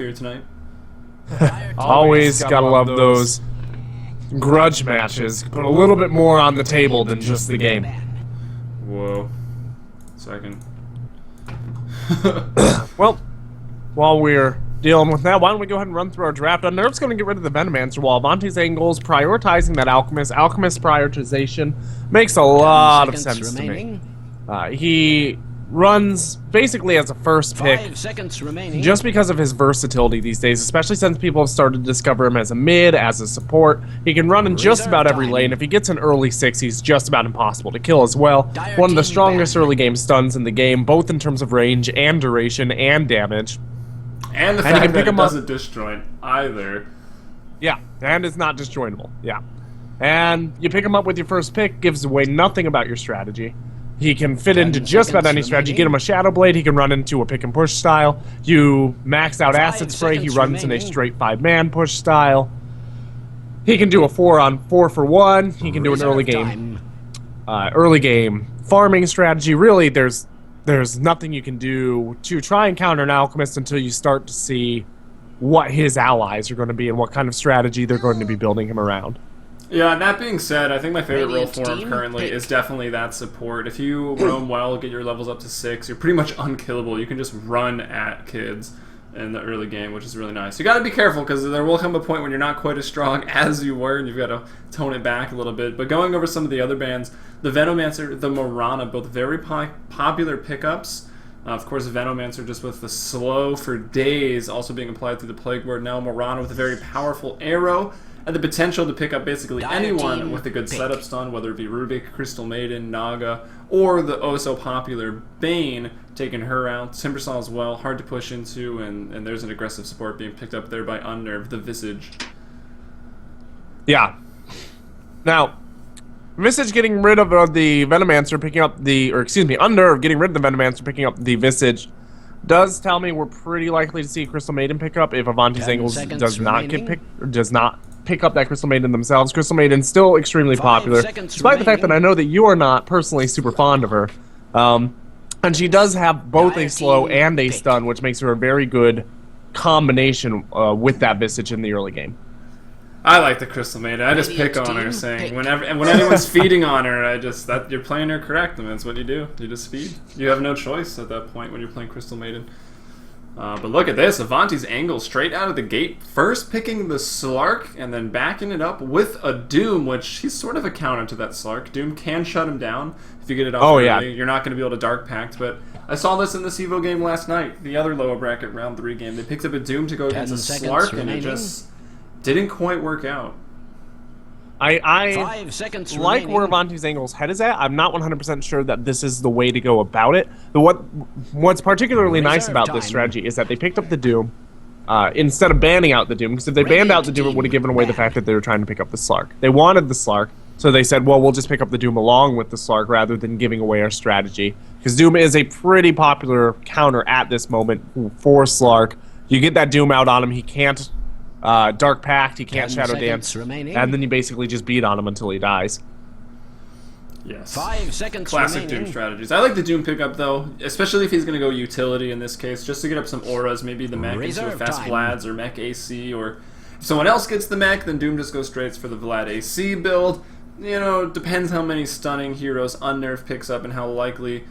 here tonight. Always gotta love those grudge matches. Put a little bit more on the table than just the game. Whoa. Second. Well, while we're dealing with that, why don't we go ahead and run through our draft? UnNerve's going to get rid of the Venomancer while Avanti's angles, prioritizing that Alchemist. Alchemist prioritization makes a lot of sense to me. He runs basically as a first pick 5 seconds remaining. just because of his versatility these days, especially since people have started to discover him as a mid, as a support. He can run in just about every lane. If he gets an early 6, he's just about impossible to kill as well. One of the strongest early game stuns in the game, both in terms of range and duration and damage. And the fact that it doesn't disjoint either. Yeah, and it's not disjointable. Yeah. And you pick him up with your first pick, gives away nothing about your strategy. He can fit into just about any strategy. Get him a Shadow Blade, he can run into a pick and push style. You max out Acid Spray, he runs in a straight 5-man push style. He can do a 4-on-4 for 1. He can do an early game farming strategy. Really, there's nothing you can do to try and counter an Alchemist until you start to see what his allies are going to be and what kind of strategy they're going to be building him around. Yeah, and that being said, I think my favorite role for him currently is definitely that support. If you roam well, get your levels up to 6, you're pretty much unkillable. You can just run at kids in the early game, which is really nice. You got to be careful because there will come a point when you're not quite as strong as you were, and you've got to tone it back a little bit. But going over some of the other bands, the Venomancer, the Morana, both very popular pickups. Of course, Venomancer just with the slow for days, also being applied through the Plague Ward. Now Morana with a very powerful arrow, and the potential to pick up basically anyone with a good setup stun, whether it be Rubik, Crystal Maiden, Naga, or the oh-so-popular Bane, taking her out. Timbersaw as well, hard to push into, and there's an aggressive support being picked up there by UnNerve, the Visage. Yeah. Now, Visage getting rid of the Venomancer, picking up the, or excuse me, UnNerve getting rid of the Venomancer, picking up the Visage, does tell me we're pretty likely to see Crystal Maiden pick up if Avanti's angles does not get picked, or does not pick up that Crystal Maiden themselves. Crystal Maiden's still extremely popular, despite the fact that I know that you are not personally super fond of her. And she does have both a slow and a stun, which makes her a very good combination with that Visage in the early game. I like the Crystal Maiden. I just pick on her, saying when anyone's feeding on her, you're playing her correct, and that's what you do. You just feed. You have no choice at that point when you're playing Crystal Maiden. But look at this, Avanti's angle straight out of the gate. First picking the Slark, and then backing it up with a Doom, which he's sort of a counter to that Slark. Doom can shut him down if you get it off early. Yeah. You're not going to be able to Dark Pact, but I saw this in the CEVO game last night, the other lower bracket round 3 game. They picked up a Doom to go against a Slark, and it just didn't quite work out. I 5 seconds like where Avanti's angle's head is at. I'm not 100% sure that this is the way to go about it. But what's particularly nice about this strategy is that they picked up the Doom instead of banning out the Doom, because if they banned out the Doom, it would have given away the fact that they were trying to pick up the Slark. They wanted the Slark, so they said, well, we'll just pick up the Doom along with the Slark rather than giving away our strategy. Because Doom is a pretty popular counter at this moment for Slark. You get that Doom out on him, he can't Dark Pact, he can't Shadow Dance, and then you basically just beat on him until he dies. Yes. 5 seconds Classic Doom strategies. I like the Doom pickup, though, especially if he's going to go utility in this case, just to get up some auras, maybe the mech into a Fast Vlad's or mech AC, or if someone else gets the mech, then Doom just goes straight for the Vlad AC build. You know, depends how many stunning heroes UnNerve picks up and how likely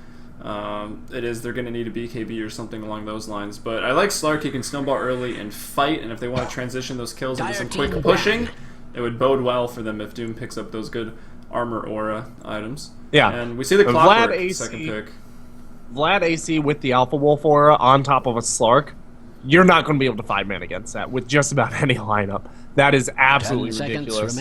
it is they're going to need a BKB or something along those lines. But I like Slark. He can snowball early and fight, and if they want to transition those kills into some quick pushing, it would bode well for them if Doom picks up those good armor aura items. Yeah. And we see the Clockwork second pick. Vlad AC with the Alpha Wolf aura on top of a Slark, you're not going to be able to 5-man against that with just about any lineup. That is absolutely ridiculous.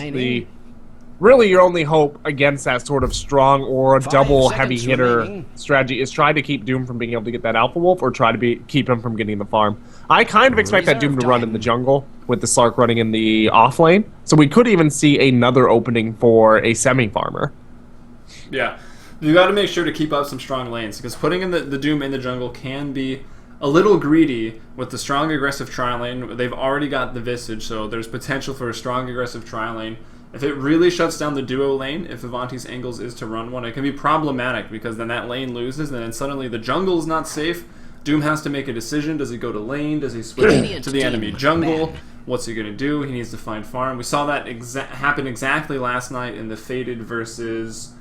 Really, your only hope against that sort of strong or double heavy hitter strategy is try to keep Doom from being able to get that Alpha Wolf, or try to keep him from getting the farm. I kind of expect that Doom to run in the jungle with the Slark running in the off lane, so we could even see another opening for a semi-farmer. Yeah, you got to make sure to keep up some strong lanes, because putting in the Doom in the jungle can be a little greedy with the strong aggressive tri lane. They've already got the Visage, so there's potential for a strong aggressive tri lane. If it really shuts down the duo lane, if Avanti's angles is to run one, it can be problematic, because then that lane loses, and then suddenly the jungle is not safe. Doom has to make a decision. Does he go to lane? Does he switch to the enemy jungle? What's he going to do? He needs to find farm. We saw that happen exactly last night in the Fated versus...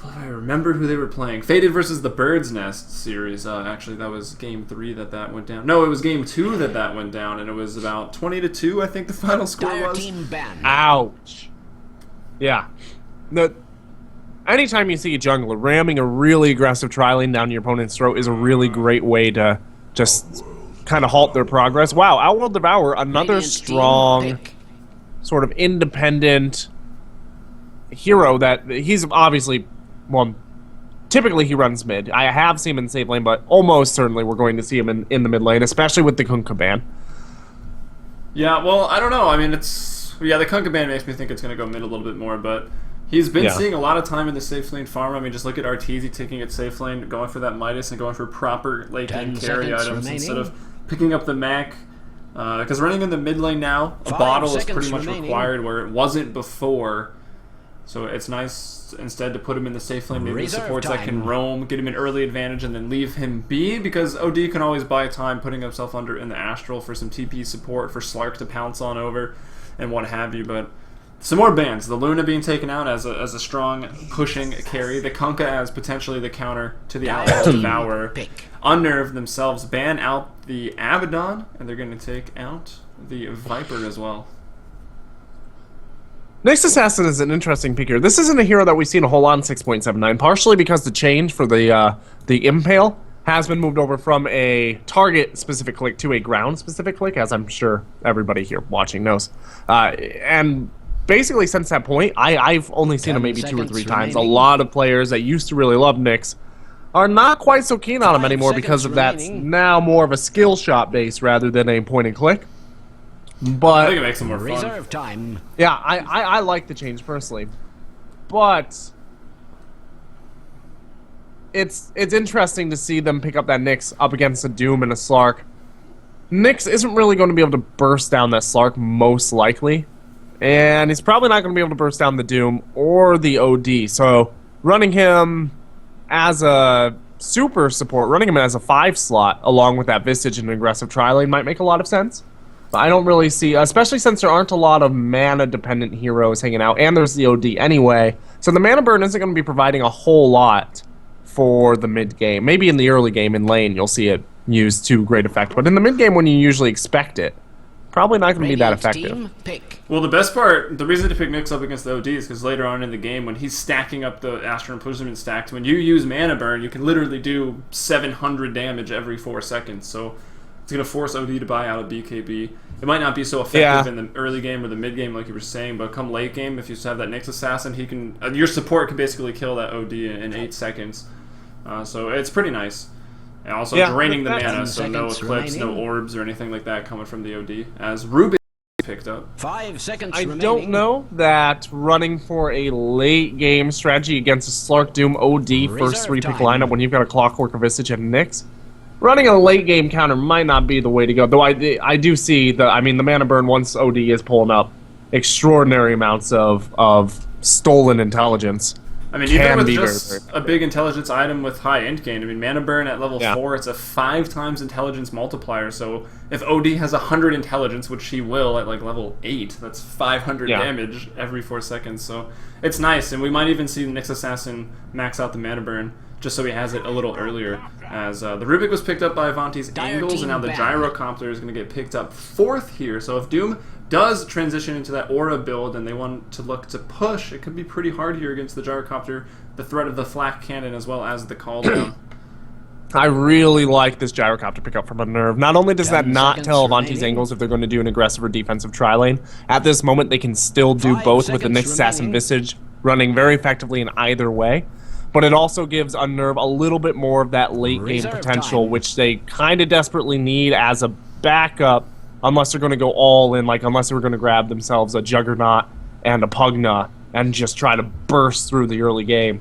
I remembered who they were playing. Fated versus the Bird's Nest series. Actually, that was game 3 that went down. No, it was game 2 that went down, and it was about 20-2, I think the final score was. Ouch. Yeah. Anytime you see a jungler ramming a really aggressive tri-lane down your opponent's throat is a really great way to just kind of halt their progress. Wow, Outworld Devour, another strong, sort of independent hero that he's obviously... Well, typically he runs mid. I have seen him in safe lane, but almost certainly we're going to see him in the mid lane, especially with the Kunkka ban. Yeah, well, I don't know. I mean, it's... Yeah, the Kunkka ban makes me think it's going to go mid a little bit more, but he's been seeing a lot of time in the safe lane farm. I mean, just look at Arteezy taking it safe lane, going for that Midas, and going for proper late game carry items instead of picking up the Mac. Because running in the mid lane now, a bottle is pretty much required where it wasn't before. So it's nice instead to put him in the safe lane, maybe supports that can roam, get him an early advantage, and then leave him be, because OD can always buy time putting himself under in the Astral for some TP support, for Slark to pounce on over, and what have you. But some more bans. The Luna being taken out as a strong pushing carry, the Kunkka as potentially the counter to the Outworld Devour. UnNerve themselves ban out the Abaddon, and they're going to take out the Viper as well. Nyx Assassin is an interesting pick here. This isn't a hero that we've seen a whole lot in 6.79, partially because the change for the Impale has been moved over from a target-specific click to a ground-specific click, as I'm sure everybody here watching knows. And basically since that point, I've only seen him maybe 2 or 3 times. A lot of players that used to really love Nyx are not quite so keen on him anymore because of that's now more of a skill shot base rather than a point-and-click. But I think it makes it more fun. Yeah, I like the change personally, but it's interesting to see them pick up that Nyx up against a Doom and a Slark. Nyx isn't really going to be able to burst down that Slark, most likely, and he's probably not going to be able to burst down the Doom or the OD, so running him as a super support, running him as a 5 slot along with that Visage and aggressive tri-lane might make a lot of sense. I don't really see, especially since there aren't a lot of mana-dependent heroes hanging out, and there's the OD anyway, so the mana burn isn't going to be providing a whole lot for the mid-game. Maybe in the early game in lane you'll see it used to great effect, but in the mid-game when you usually expect it, probably not going to be that effective. Well, the best part, the reason to pick Nyx up against the OD is because later on in the game, when he's stacking up the Astral Imprisonment stacks, when you use mana burn, you can literally do 700 damage every 4 seconds, so it's going to force OD to buy out a BKB. It might not be so effective in the early game or the mid game like you were saying, but come late game, if you have that Nyx Assassin, he can your support can basically kill that OD in 8 seconds. So it's pretty nice. And also draining the mana, so no Eclipse, no orbs or anything like that coming from the OD. As Ruby picked up. 5 seconds I remaining. don't know that running for a late game strategy against a Slark Doom OD first 3-pick lineup when you've got a Clockwork, a Visage, and a Nyx. Running a late game counter might not be the way to go, though I do see the mana burn once OD is pulling up extraordinary amounts of stolen intelligence. I mean, even with just a big intelligence item with high int gain, I mean, mana burn at level 4, it's a 5 times intelligence multiplier, so if OD has 100 intelligence, which he will at like level 8, that's 500 damage every 4 seconds, so it's nice, and we might even see the Nyx Assassin max out the mana burn just so he has it a little earlier, as the Rubik was picked up by Avanti's Angles, and now the Gyrocopter is going to get picked up 4th here. So if Doom does transition into that Aura build and they want to look to push, it could be pretty hard here against the Gyrocopter, the threat of the Flak Cannon as well as the Call Down. I really like this Gyrocopter pickup from UnNerve. Not only does that not tell Avanti's Angles if they're going to do an aggressive or defensive tri-lane, at this moment they can still do both with the Nyx Assassin Visage running very effectively in either way. But it also gives UnNerve a little bit more of that late game potential, which they kind of desperately need as a backup, unless they're going to go all in, like unless they're going to grab themselves a Juggernaut and a Pugna and just try to burst through the early game.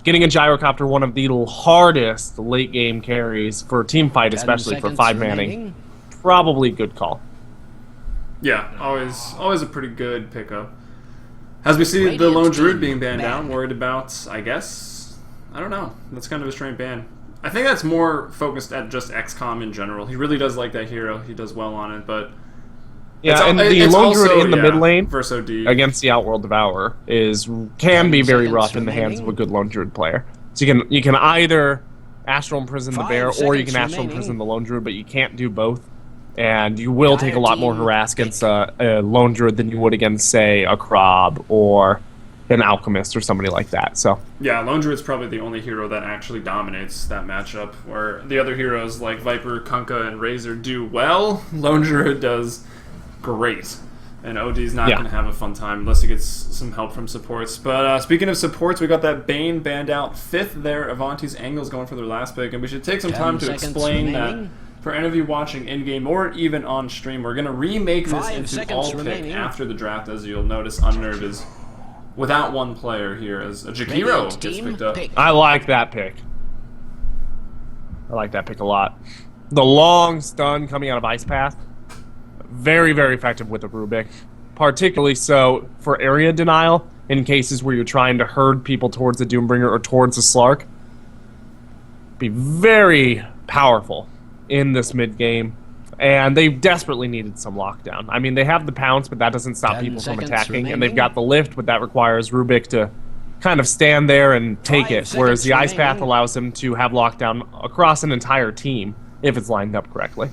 Getting a Gyrocopter, one of the hardest late game carries for a team fight, especially for 5 manning, probably a good call. Yeah, always a pretty good pickup. As we see the Lone Druid being banned out, worried about, I guess, I don't know. That's kind of a strange ban. I think that's more focused at just XCOM in general. He really does like that hero. He does well on it, but yeah, and the lone druid in the mid lane versus OD against the Outworld Devourer can be very rough in the hands of a good lone druid player. So you can either Astral Imprison the bear, or you can Astral Imprison the lone druid, but you can't do both. And you will take a lot more harass against a lone druid than you would against, say, a Krob or an Alchemist or somebody like that. So yeah, lone druid's probably the only hero that actually dominates that matchup, where the other heroes like Viper, Kunkka, and Razor do well. Lone druid does great, and OD's not going to have a fun time unless he gets some help from supports. But speaking of supports, we got that Bane banned out 5th there. Avanti's Angle's going for their last pick, and we should take some time to explain that for any of you watching in-game or even on stream. We're going to remake this into all pick after the draft. As you'll notice, UnNerve is without one player here as a Jakiro gets picked up. I like that pick. I like that pick a lot. The long stun coming out of Ice Path, very, very effective with the Rubik. Particularly so for area denial in cases where you're trying to herd people towards the Doombringer or towards the Slark. Be very powerful in this mid game. And they desperately needed some lockdown. I mean, they have the pounce, but that doesn't stop people from attacking. Remaining. And they've got the lift, but that requires Rubik to kind of stand there and take it. Whereas the Ice Path allows him to have lockdown across an entire team if it's lined up correctly.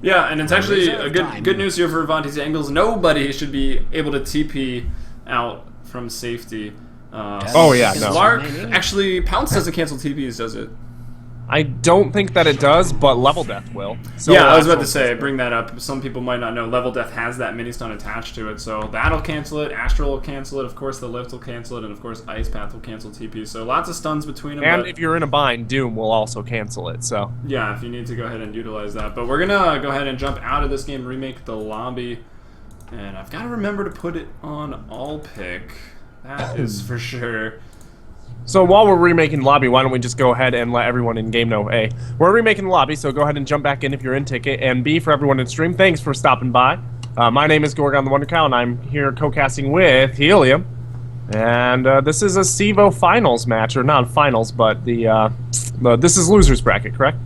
Yeah, and it's actually a good news here for Avanti's Angles. Nobody should be able to TP out from safety. Oh yeah, no. Slark, actually, Pounce doesn't cancel TPs, does it? I don't think that it does, but Level Death will. So yeah, I was about to say, bring that up. Some people might not know Level Death has that mini stun attached to it, so that'll cancel it. Astral will cancel it. Of course, the Lift will cancel it, and of course, Ice Path will cancel TP. So lots of stuns between them. And if you're in a bind, Doom will also cancel it. So yeah, if you need to go ahead and utilize that. But we're gonna go ahead and jump out of this game, remake the lobby, and I've got to remember to put it on all pick. That is for sure. So while we're remaking the lobby, why don't we just go ahead and let everyone in game know, A, we're remaking the lobby, so go ahead and jump back in if you're in ticket, and B, for everyone in stream, thanks for stopping by. My name is Gorgon the Wonder Cow, and I'm here co-casting with Helium, and this is a CEVO finals match, or not finals, but this is losers bracket, correct?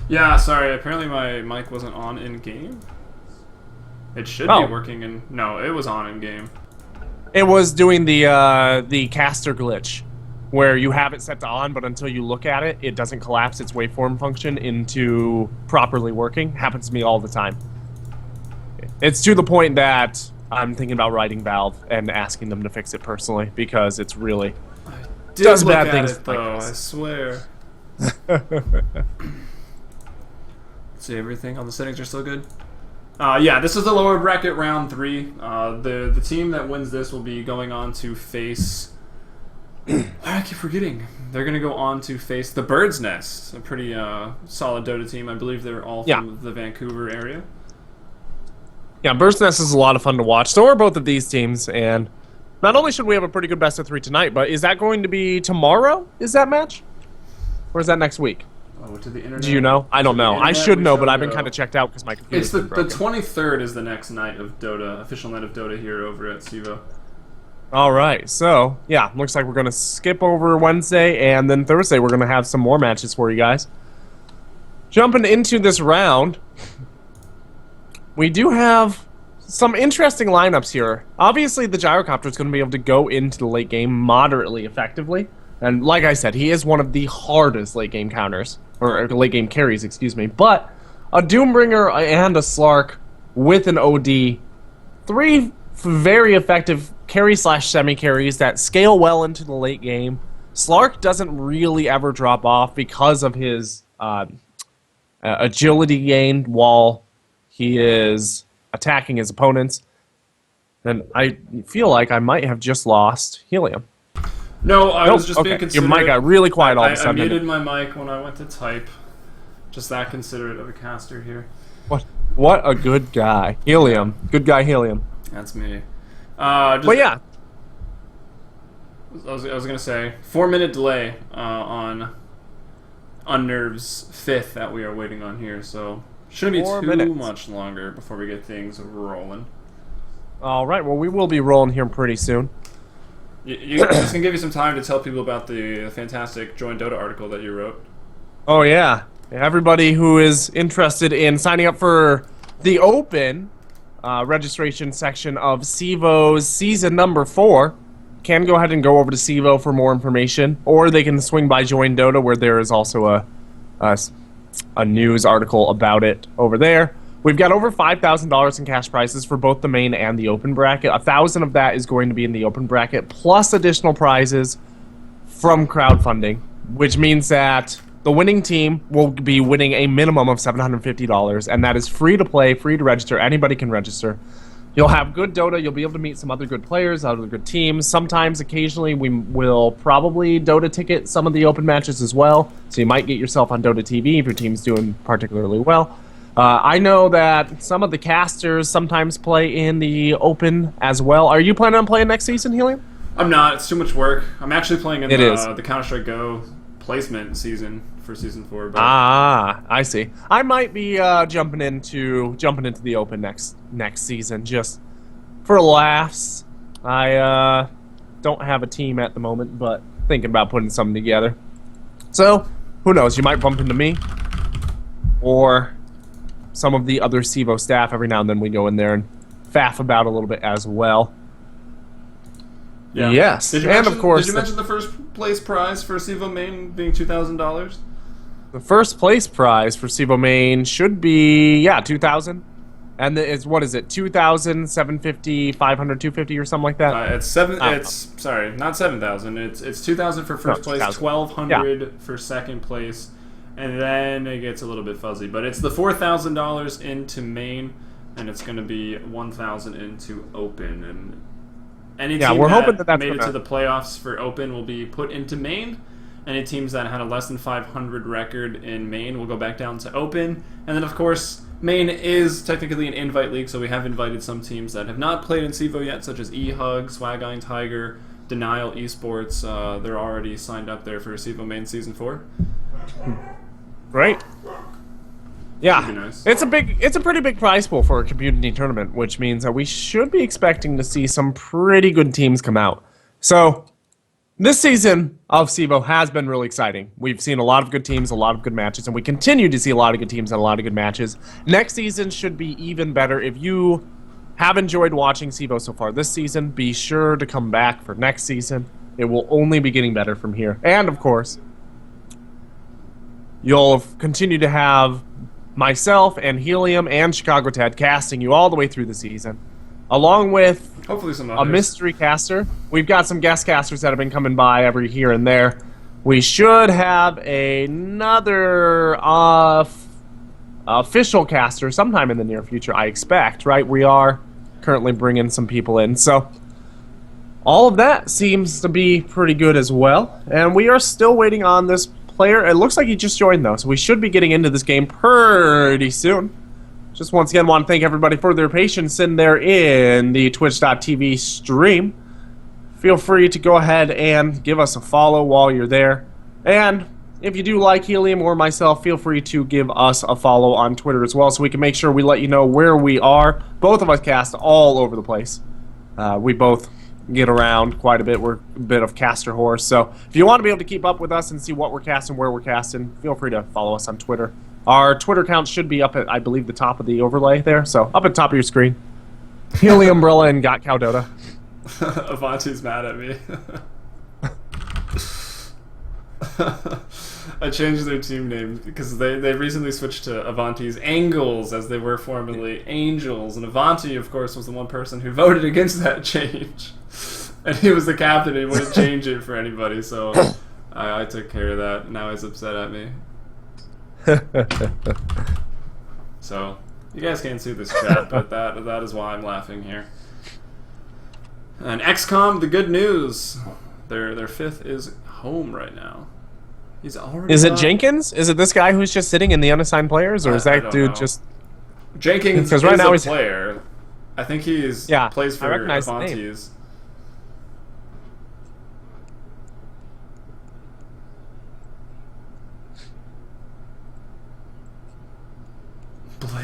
Yeah, sorry, apparently my mic wasn't on in-game. It should be working in... No, it was on in-game. It was doing the caster glitch, where you have it set to on, but until you look at it, it doesn't collapse its waveform function into properly working. Happens to me all the time. It's to the point that I'm thinking about writing Valve and asking them to fix it personally, because it's really does bad things. Though, I swear. See, everything on the settings are still good. Yeah, this is the lower bracket round 3. The team that wins this will be going on to face... I keep forgetting. They're going to go on to face the Bird's Nest, a pretty solid Dota team. I believe they're all from the Vancouver area. Yeah, Bird's Nest is a lot of fun to watch. So are both of these teams, and not only should we have a pretty good best of 3 tonight, but is that going to be tomorrow, is that match? Or is that next week? Oh, to the internet. Do you know? I don't know. I should know, but I've been kind of checked out because my computer's been broken. The 23rd is the next night of Dota, official night of Dota here over at CEVO. All right, so yeah, looks like we're gonna skip over Wednesday, and then Thursday we're gonna have some more matches for you guys. Jumping into this round, we do have some interesting lineups here. Obviously, the Gyrocopter is going to be able to go into the late game moderately effectively. And like I said, he is one of the hardest late game counters, or late game carries, excuse me. But a Doombringer and a Slark with an OD, 3 very effective carry/semi-carries that scale well into the late game. Slark doesn't really ever drop off because of his agility gained while he is attacking his opponents. And I feel like I might have just lost Helium. No, I was just being considerate. Your mic got really quiet all of a sudden. I muted my mic when I went to type. Just that considerate of a caster here. What a good guy. Helium. Good guy, Helium. That's me. But yeah. I was going to say, 4-minute delay on UnNerve's 5th that we are waiting on here, so shouldn't be too much longer before we get things rolling. All right, well, we will be rolling here pretty soon. Just gonna give you some time to tell people about the fantastic Join Dota article that you wrote. Oh yeah, everybody who is interested in signing up for the open registration section of CEVO's season number 4 can go ahead and go over to CEVO for more information, or they can swing by Join Dota, where there is also a news article about it over there. We've got over $5,000 in cash prizes for both the main and the open bracket. 1,000 of that is going to be in the open bracket, plus additional prizes from crowdfunding, which means that the winning team will be winning a minimum of $750, and that is free to play, free to register. Anybody can register. You'll have good Dota. You'll be able to meet some other good players, other good teams. Sometimes, occasionally, we will probably Dota ticket some of the open matches as well, so you might get yourself on Dota TV if your team's doing particularly well. I know that some of the casters sometimes play in the open as well. Are you planning on playing next season, Helium? I'm not. It's too much work. I'm actually playing in the Counter-Strike Go placement season for season 4. But I see. I might be jumping into the open next season just for laughs. I don't have a team at the moment, but thinking about putting something together. So who knows? You might bump into me or some of the other CEVO staff. Every now and then we go in there and faff about a little bit as well. Yeah. Yes, of course, did you mention the first place prize for CEVO-Main being $2,000? The first place prize for CEVO-Main should be $2,000, and it's what is it? 2,000, 750, 500, 250, or something like that. It's sorry, not 7,000. It's 2,000 for first place, 1,200 for second place, and then it gets a little bit fuzzy. But it's the $4,000 into main, and it's going to be 1,000 into open. And any team we're hoping that made it to the playoffs for open will be put into main. Any teams that had a less than 500 record in main will go back down to open. And then, of course, main is technically an invite league, so we have invited some teams that have not played in CEVO yet, such as eHug, Swag Tiger, Denial Esports. They're already signed up there for CEVO-Main Season 4. Great. Yeah, nice. It's a pretty big prize pool for a community tournament, which means that we should be expecting to see some pretty good teams come out. So this season of CEVO has been really exciting. We've seen a lot of good teams, a lot of good matches, and we continue to see a lot of good teams and a lot of good matches. Next season should be even better. If you have enjoyed watching CEVO so far this season, be sure to come back for next season. It will only be getting better from here. And, of course, you'll continue to have myself and Helium and Chicago Ted casting you all the way through the season, along with hopefully some a mystery caster. We've got some guest casters that have been coming by every here and there. We should have another official caster sometime in the near future, I expect, right? We are currently bringing some people in, so all of that seems to be pretty good as well. And we are still waiting on this player. It looks like he just joined, though, so we should be getting into this game pretty soon. Just once again want to thank everybody for their patience in there in the twitch.tv stream. Feel free to go ahead and give us a follow while you're there. And if you do like Helium or myself, feel free to give us a follow on Twitter as well, so we can make sure we let you know where we are. Both of us cast all over the place. We both get around quite a bit. We're a bit of caster horse. So if you want to be able to keep up with us and see what we're casting, where we're casting, feel free to follow us on Twitter. Our Twitter account should be up at, I believe, the top of the overlay there. So up at the top of your screen. Helium Umbrella and Got Cow Dota. Avanti's mad at me. I changed their team name because they recently switched to Avanti's Angles, as they were formerly Angels, and Avanti, of course, was the one person who voted against that change, and he was the captain and he wouldn't change it for anybody, so I took care of that. Now he's upset at me. So you guys can't see this chat, but that is why I'm laughing here. And XCOM, the good news, their fifth is home right now. He's already. Is it Jenkins? Is it this guy who's just sitting in the unassigned players, or is that dude just? Jenkins is right now he's a player. I think he's plays for Avanti's.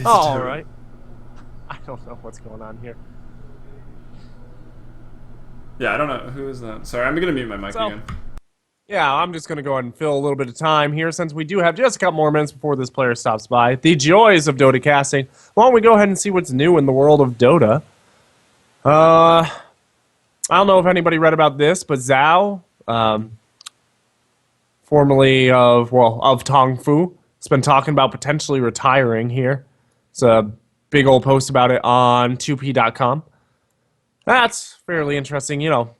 Oh, all right. I don't know what's going on here. Yeah, I don't know. Who is that? Sorry, I'm going to mute my mic again. Yeah, I'm just going to go ahead and fill a little bit of time here since we do have just a couple more minutes before this player stops by. The joys of Dota casting. Why don't we go ahead and see what's new in the world of Dota? I don't know if anybody read about this, but Zhao, formerly of Tongfu, has been talking about potentially retiring here. It's a big old post about it on 2p.com. That's fairly interesting, you know.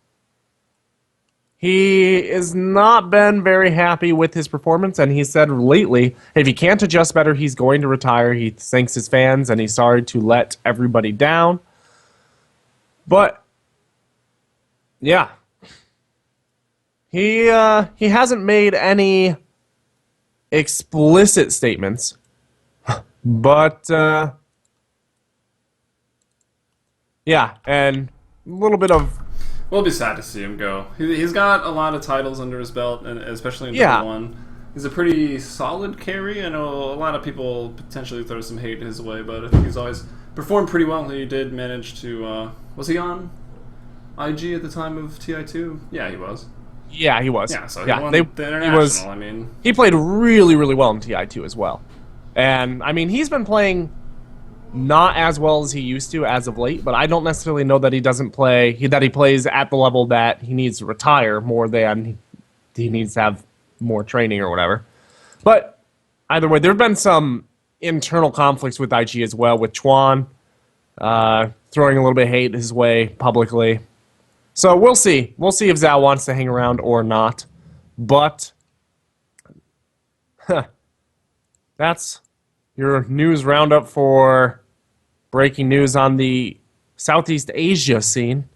He has not been very happy with his performance, and he said lately, if he can't adjust better, he's going to retire. He thanks his fans, and he's sorry to let everybody down. But, yeah. He hasn't made any explicit statements, but, yeah, and a little bit of... We'll be sad to see him go. He's got a lot of titles under his belt, and especially in Dota 1. He's a pretty solid carry. I know a lot of people potentially throw some hate his way, but I think he's always performed pretty well. He did manage to... was he on IG at the time of TI2? Yeah, he was. Yeah, he was. Yeah, so he won the international. I mean, he played really, really well in TI2 as well. And, I mean, he's been playing... not as well as he used to as of late, but I don't necessarily know that he doesn't play, that he plays at the level that he needs to retire more than he needs to have more training or whatever. But either way, there have been some internal conflicts with IG as well, with Chuan throwing a little bit of hate his way publicly. So we'll see. We'll see if Zhao wants to hang around or not. But that's your news roundup for breaking news on the Southeast Asia scene.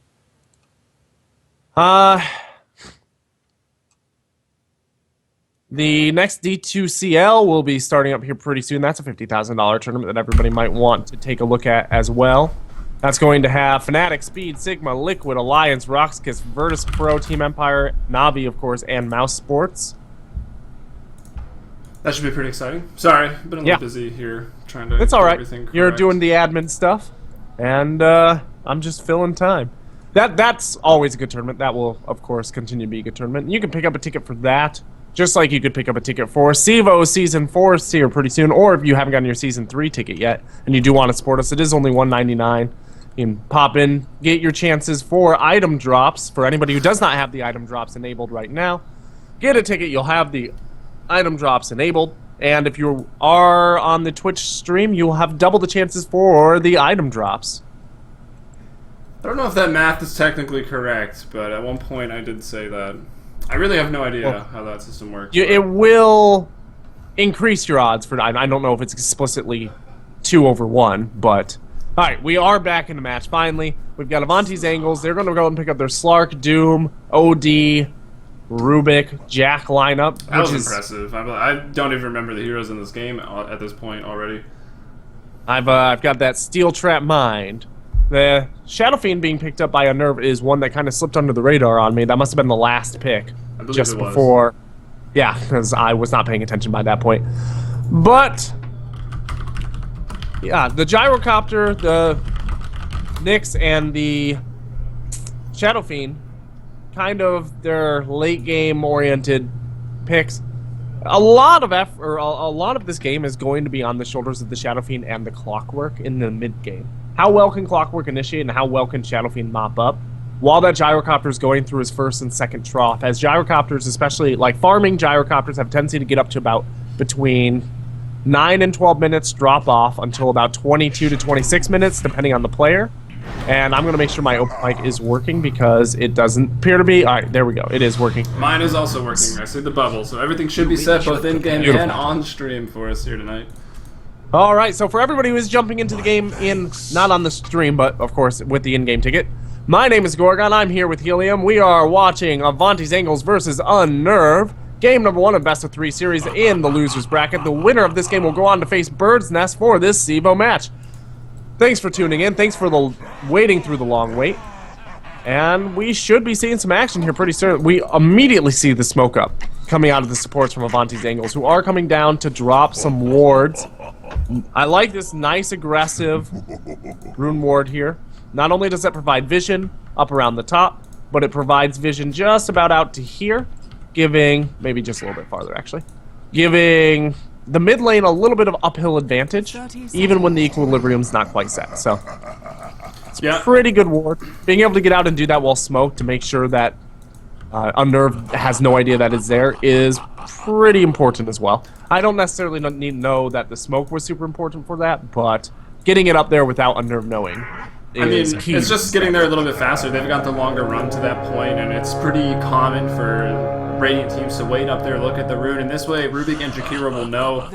The next D2CL will be starting up here pretty soon. That's a $50,000 tournament that everybody might want to take a look at as well. That's going to have Fnatic, Speed, Sigma, Liquid, Alliance, Roxkiss, Virtus Pro, Team Empire, Navi, of course, and Mouse Sports. That should be pretty exciting. Sorry, been a little busy here trying to It's all right. Everything correct. You're doing the admin stuff, and I'm just filling time. That's always a good tournament. That will, of course, continue to be a good tournament. You can pick up a ticket for that, just like you could pick up a ticket for CEVO Season 4 here pretty soon, or if you haven't gotten your Season 3 ticket yet, and you do want to support us, it is only $1.99. You can pop in, get your chances for item drops. For anybody who does not have the item drops enabled right now, get a ticket. You'll have the item drops enabled, and if you are on the Twitch stream, you'll have double the chances for the item drops. I don't know if that math is technically correct, but at one point I did say that. I really have no idea how that system works. It will increase your odds for... I don't know if it's explicitly 2/1, but... Alright, we are back in the match, finally. We've got Avanti's Angles. They're going to go and pick up their Slark, Doom, OD, Rubik, Jack lineup. That was impressive. I don't even remember the heroes in this game at this point already. I've got that Steel Trap Mind. The Shadow Fiend being picked up by UnNerve is one that kind of slipped under the radar on me. That must have been the last pick. I believe just it was. Before. Yeah, because I was not paying attention by that point. But yeah, the Gyrocopter, the Nyx, and the Shadow Fiend, kind of their late game oriented picks. A lot of effort, a lot of this game is going to be on the shoulders of the Shadow Fiend and the Clockwork in the mid game. How well can Clockwork initiate, and how well can Shadow Fiend mop up while that Gyrocopter is going through his first and second trough? As Gyrocopters, especially like farming Gyrocopters, have a tendency to get up to about between 9 and 12 minutes, drop off until about 22 to 26 minutes, depending on the player. And I'm going to make sure my open mic is working because it doesn't appear to be. All right, there we go. It is working. Mine is also working. I see the bubble, so everything should be set both in-game and on stream for us here tonight. All right, so for everybody who is jumping into the game not on the stream, but of course with the in-game ticket, my name is Gorgon. I'm here with Helium. We are watching Avanti's Angles versus UnNerve. Game number 1 of Best of 3 series in the losers bracket. The winner of this game will go on to face Bird's Nest for this CEVO match. Thanks for tuning in. Thanks for waiting through the long wait. And we should be seeing some action here pretty soon. We immediately see the smoke up coming out of the supports from Avanti's Angles, who are coming down to drop some wards. I like this nice aggressive rune ward here. Not only does that provide vision up around the top, but it provides vision just about out to here, giving, maybe just a little bit farther actually, giving the mid lane a little bit of uphill advantage, even when the equilibrium's not quite set. So it's pretty good ward. Being able to get out and do that while smoked to make sure that UnNerve has no idea that it's there is pretty important as well. I don't necessarily need to know that the smoke was super important for that, but getting it up there without UnNerve knowing is key. It's just getting there a little bit faster. They've got the longer run to that point, and it's pretty common for Radiant teams to wait up there, look at the rune, and this way Rubik and Jakiro will know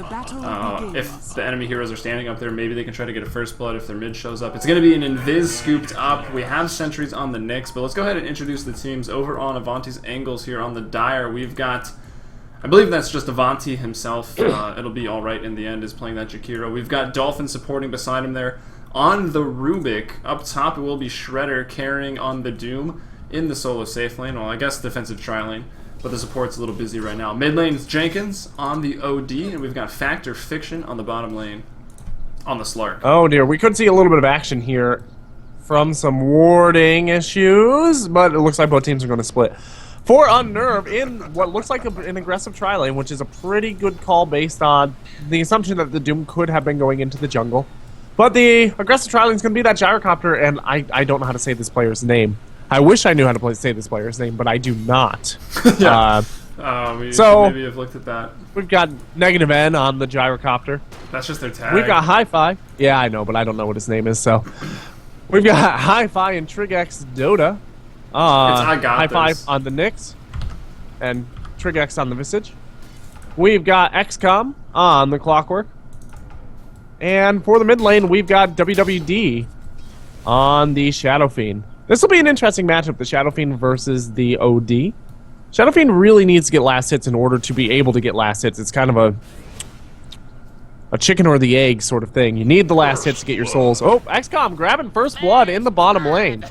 if the enemy heroes are standing up there. Maybe they can try to get a first blood if their mid shows up. It's going to be an Invis scooped up. We have sentries on the Nyx, but let's go ahead and introduce the teams over on Avanti's angles here on the Dire. We've got, I believe that's just Avanti himself. It'll be alright in the end, is playing that Jakiro. We've got Dolphin supporting beside him there. On the Rubik, up top it will be Shredder carrying on the Doom in the solo safe lane. Well, I guess defensive tri lane, but the support's a little busy right now. Mid lane is Jenkins on the OD, and we've got Factor Fiction on the bottom lane on the Slark. Oh dear, we could see a little bit of action here from some warding issues, but it looks like both teams are going to split. For UnNerve in what looks like an aggressive tri lane, which is a pretty good call based on the assumption that the Doom could have been going into the jungle. But the aggressive tri lane is going to be that gyrocopter, and I don't know how to say this player's name. I wish I knew how to say this player's name, but I do not. We maybe have looked at that. We've got Negative N on the gyrocopter. That's just their tag. We've got Hi-Fi. Yeah, I know, but I don't know what his name is, so. We've got Hi-Fi and TrigX Dota. Hi-Fi on the Nyx. And TrigX on the Visage. We've got XCOM on the Clockwork. And for the mid lane, we've got WWD on the Shadow Fiend. This will be an interesting matchup, the Shadow Fiend versus the OD. Shadow Fiend really needs to get last hits in order to be able to get last hits. It's kind of a chicken or the egg sort of thing. You need the last hits to get your souls. Oh, XCOM grabbing first blood in the bottom lane.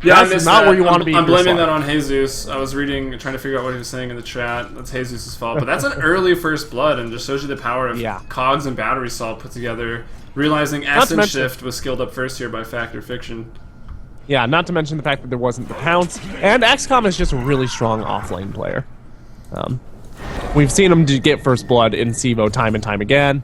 Yeah, that's not where you want to be. I'm blaming that on Jesus. I was reading, trying to figure out what he was saying in the chat. That's Jesus' fault. But that's an early first blood, and just shows you the power of Cogs and Battery Salt put together. Realizing Essence Shift was skilled up first here by Factor Fiction. Yeah, not to mention the fact that there wasn't the pounce. And XCOM is just a really strong offlane player. We've seen him get first blood in CEVO time and time again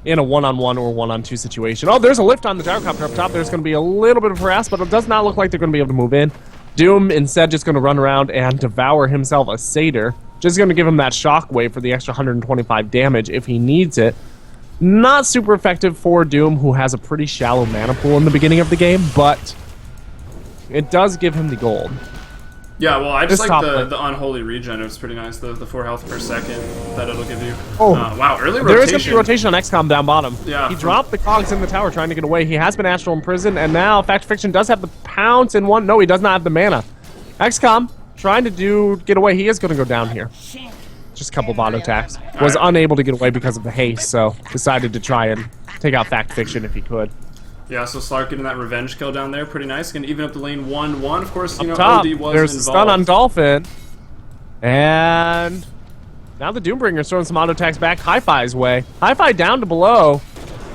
in a one-on-one or one-on-two situation. Oh, there's a lift on the gyrocopter up top. There's going to be a little bit of harass, but it does not look like they're going to be able to move in. Doom instead just going to run around and devour himself a Satyr. Just going to give him that shockwave for the extra 125 damage if he needs it. Not super effective for Doom, who has a pretty shallow mana pool in the beginning of the game, but it does give him the gold. Yeah, well, I just like the unholy regen. It's pretty nice, the 4 health per second that it'll give you. Oh, wow, early rotation. There is going to be rotation on XCOM down bottom. Yeah. He dropped the cogs in the tower trying to get away. He has been astral imprisoned, and now Fact Fiction does have the pounce in one. No, he does not have the mana. XCOM trying to get away. He is going to go down here. Just a couple of auto attacks. Was unable to get away because of the haste, so decided to try and take out Fact Fiction if he could. Yeah, so Slark getting that revenge kill down there, pretty nice. Gonna even up the lane 1-1. Of course, you know, top, OD was there's involved. a stun on Dolphin. And now the Doombringer's throwing some auto attacks back Hi-Fi's way. Hi-Fi down to below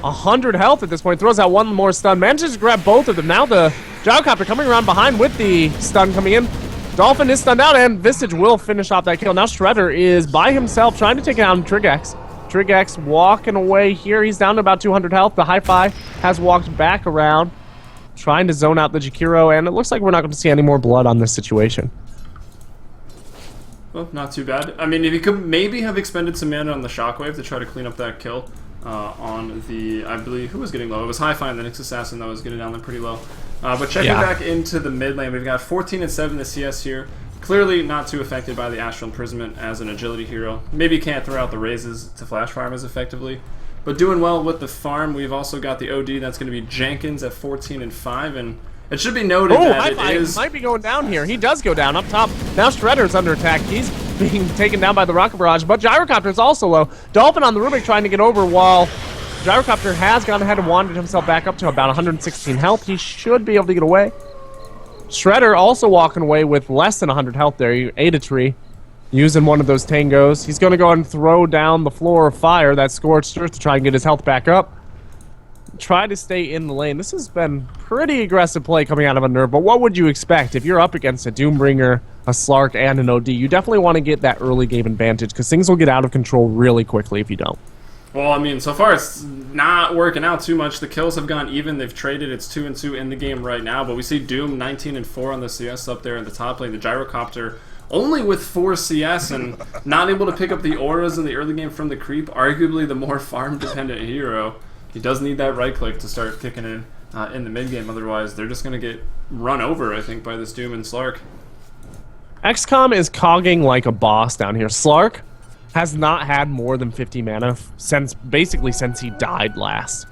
100 health at this point. Throws out one more stun. Manages to grab both of them. Now the Gyrocopter coming around behind with the stun coming in. Dolphin is stunned out, and Visage will finish off that kill. Now Shredder is by himself trying to take down TrigX. TrigX walking away here. He's down to about 200 health. The Hi-Fi has walked back around, trying to zone out the Jakiro, and it looks like we're not going to see any more blood on this situation. Well, not too bad. I mean, if he could maybe have expended some mana on the Shockwave to try to clean up that kill on the, I believe, who was getting low? It was Hi-Fi and the Nyx Assassin that was getting down there pretty low. But checking back into the mid lane, we've got 14 and 7 the CS here. Clearly not too affected by the Astral Imprisonment as an agility hero. Maybe can't throw out the raises to flash farm as effectively. But doing well with the farm. We've also got the OD. That's going to be Jenkins at 14 and 5. And it should be noted that it is... might be going down here. He does go down up top. Now Shredder's under attack. He's being taken down by the Rocket Barrage. But Gyrocopter's also low. Dolphin on the Rubik trying to get over while Gyrocopter has gone ahead and wandered himself back up to about 116 health. He should be able to get away. Shredder also walking away with less than 100 health there. He ate a tree using one of those tangos. He's going to go and throw down the floor of fire, that Scorched Earth, to try and get his health back up. try to stay in the lane. This has been pretty aggressive play coming out of UnNerve, but what would you expect? If you're up against a Doombringer, a Slark, and an OD, you definitely want to get that early game advantage, because things will get out of control really quickly if you don't. Well, I mean, so far it's not working out too much. The kills have gone even. They've traded. It's 2-2 in the game right now, but we see Doom 19-4 on the CS up there in the top lane. The Gyrocopter only with 4 CS and not able to pick up the auras in the early game from the creep. Arguably the more farm-dependent hero. He does need that right click to start kicking in the mid game. Otherwise, they're just going to get run over, I think, by this Doom and Slark. XCOM is cogging like a boss down here. Slark has not had more than 50 mana since he died last.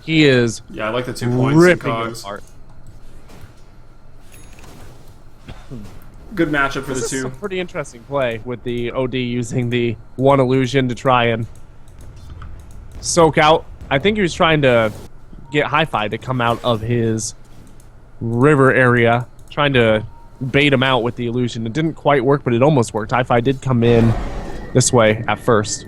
He is I like the 2 points ripping in cogs. apart. Good matchup for This the is two. a pretty interesting play with the OD using the one illusion to try and soak out. I think he was trying to get Hi-Fi to come out of his river area, trying to bait him out with the illusion. It didn't quite work, but it almost worked. Hi-Fi did come in this way at first.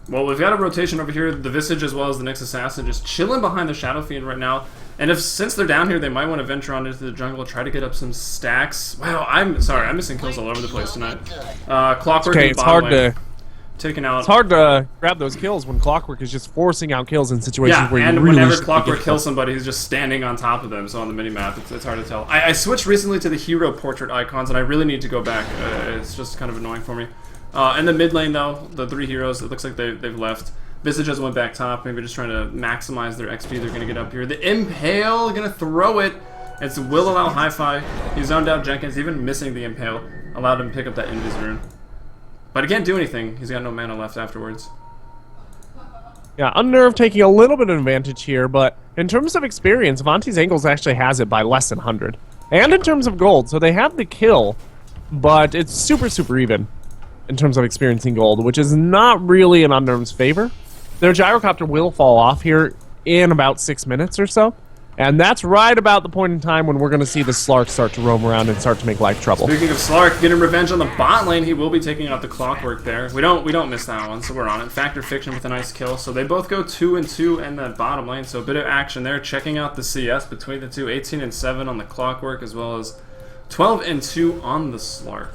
Well, we've got a rotation over here. The Visage as well as the Nyx Assassin just chilling behind the Shadow Fiend right now. And since they're down here, they might want to venture on into the jungle, try to get up some stacks. Wow, I'm missing kills all over the place tonight. Clockwork Okay, in it's bottom hard lane, to taking out. It's hard to grab those kills when Clockwork is just forcing out kills in situations where you and really whenever should Clockwork get kills somebody, he's just standing on top of them. So on the minimap, it's hard to tell. I switched recently to the hero portrait icons, and I really need to go back. It's just kind of annoying for me. In the mid lane, though, the 3 heroes, it looks like they've left. Visage just went back top, maybe just trying to maximize their XP they're going to get up here. The Impale, going to throw it. It will allow Hi-Fi. He zoned out Jenkins, even missing the Impale. Allowed him to pick up that Invis rune. But he can't do anything. He's got no mana left afterwards. Yeah, UnNerve taking a little bit of advantage here, but in terms of experience, Avanti's Angles actually has it by less than 100. And in terms of gold, so they have the kill, but it's super, super even in terms of experiencing gold, which is not really in UnNerve's favor. Their Gyrocopter will fall off here in about 6 minutes or so, and that's right about the point in time when we're going to see the Slark start to roam around and start to make life trouble. Speaking of Slark, getting revenge on the bot lane, he will be taking out the Clockwork there. We don't miss that one, so we're on it. Factor Fiction with a nice kill, so they both go 2-2 in that bottom lane, so a bit of action there. Checking out the CS between the two, 18-7 on the Clockwork, as well as 12-2 on the Slark.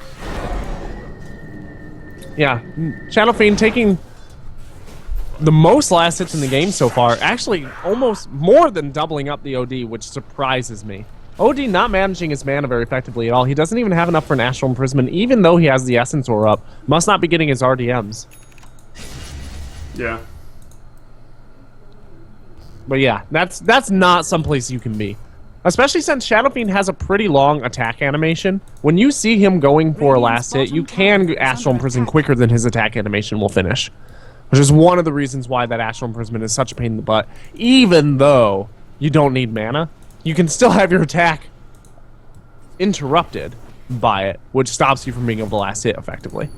Yeah, Shadow Fiend taking the most last hits in the game so far, actually almost more than doubling up the OD, which surprises me. OD not managing his mana very effectively at all. He doesn't even have enough for an Astral Imprisonment, even though he has the Essence Ore up. Must not be getting his RDMs. Yeah. But yeah, that's not someplace you can be. Especially since Shadow Fiend has a pretty long attack animation. When you see him going for a last hit, you can Astral Imprison quicker than his attack animation will finish. Which is one of the reasons why that Astral Imprisonment is such a pain in the butt. Even though you don't need mana, you can still have your attack interrupted by it, which stops you from being able to last hit effectively.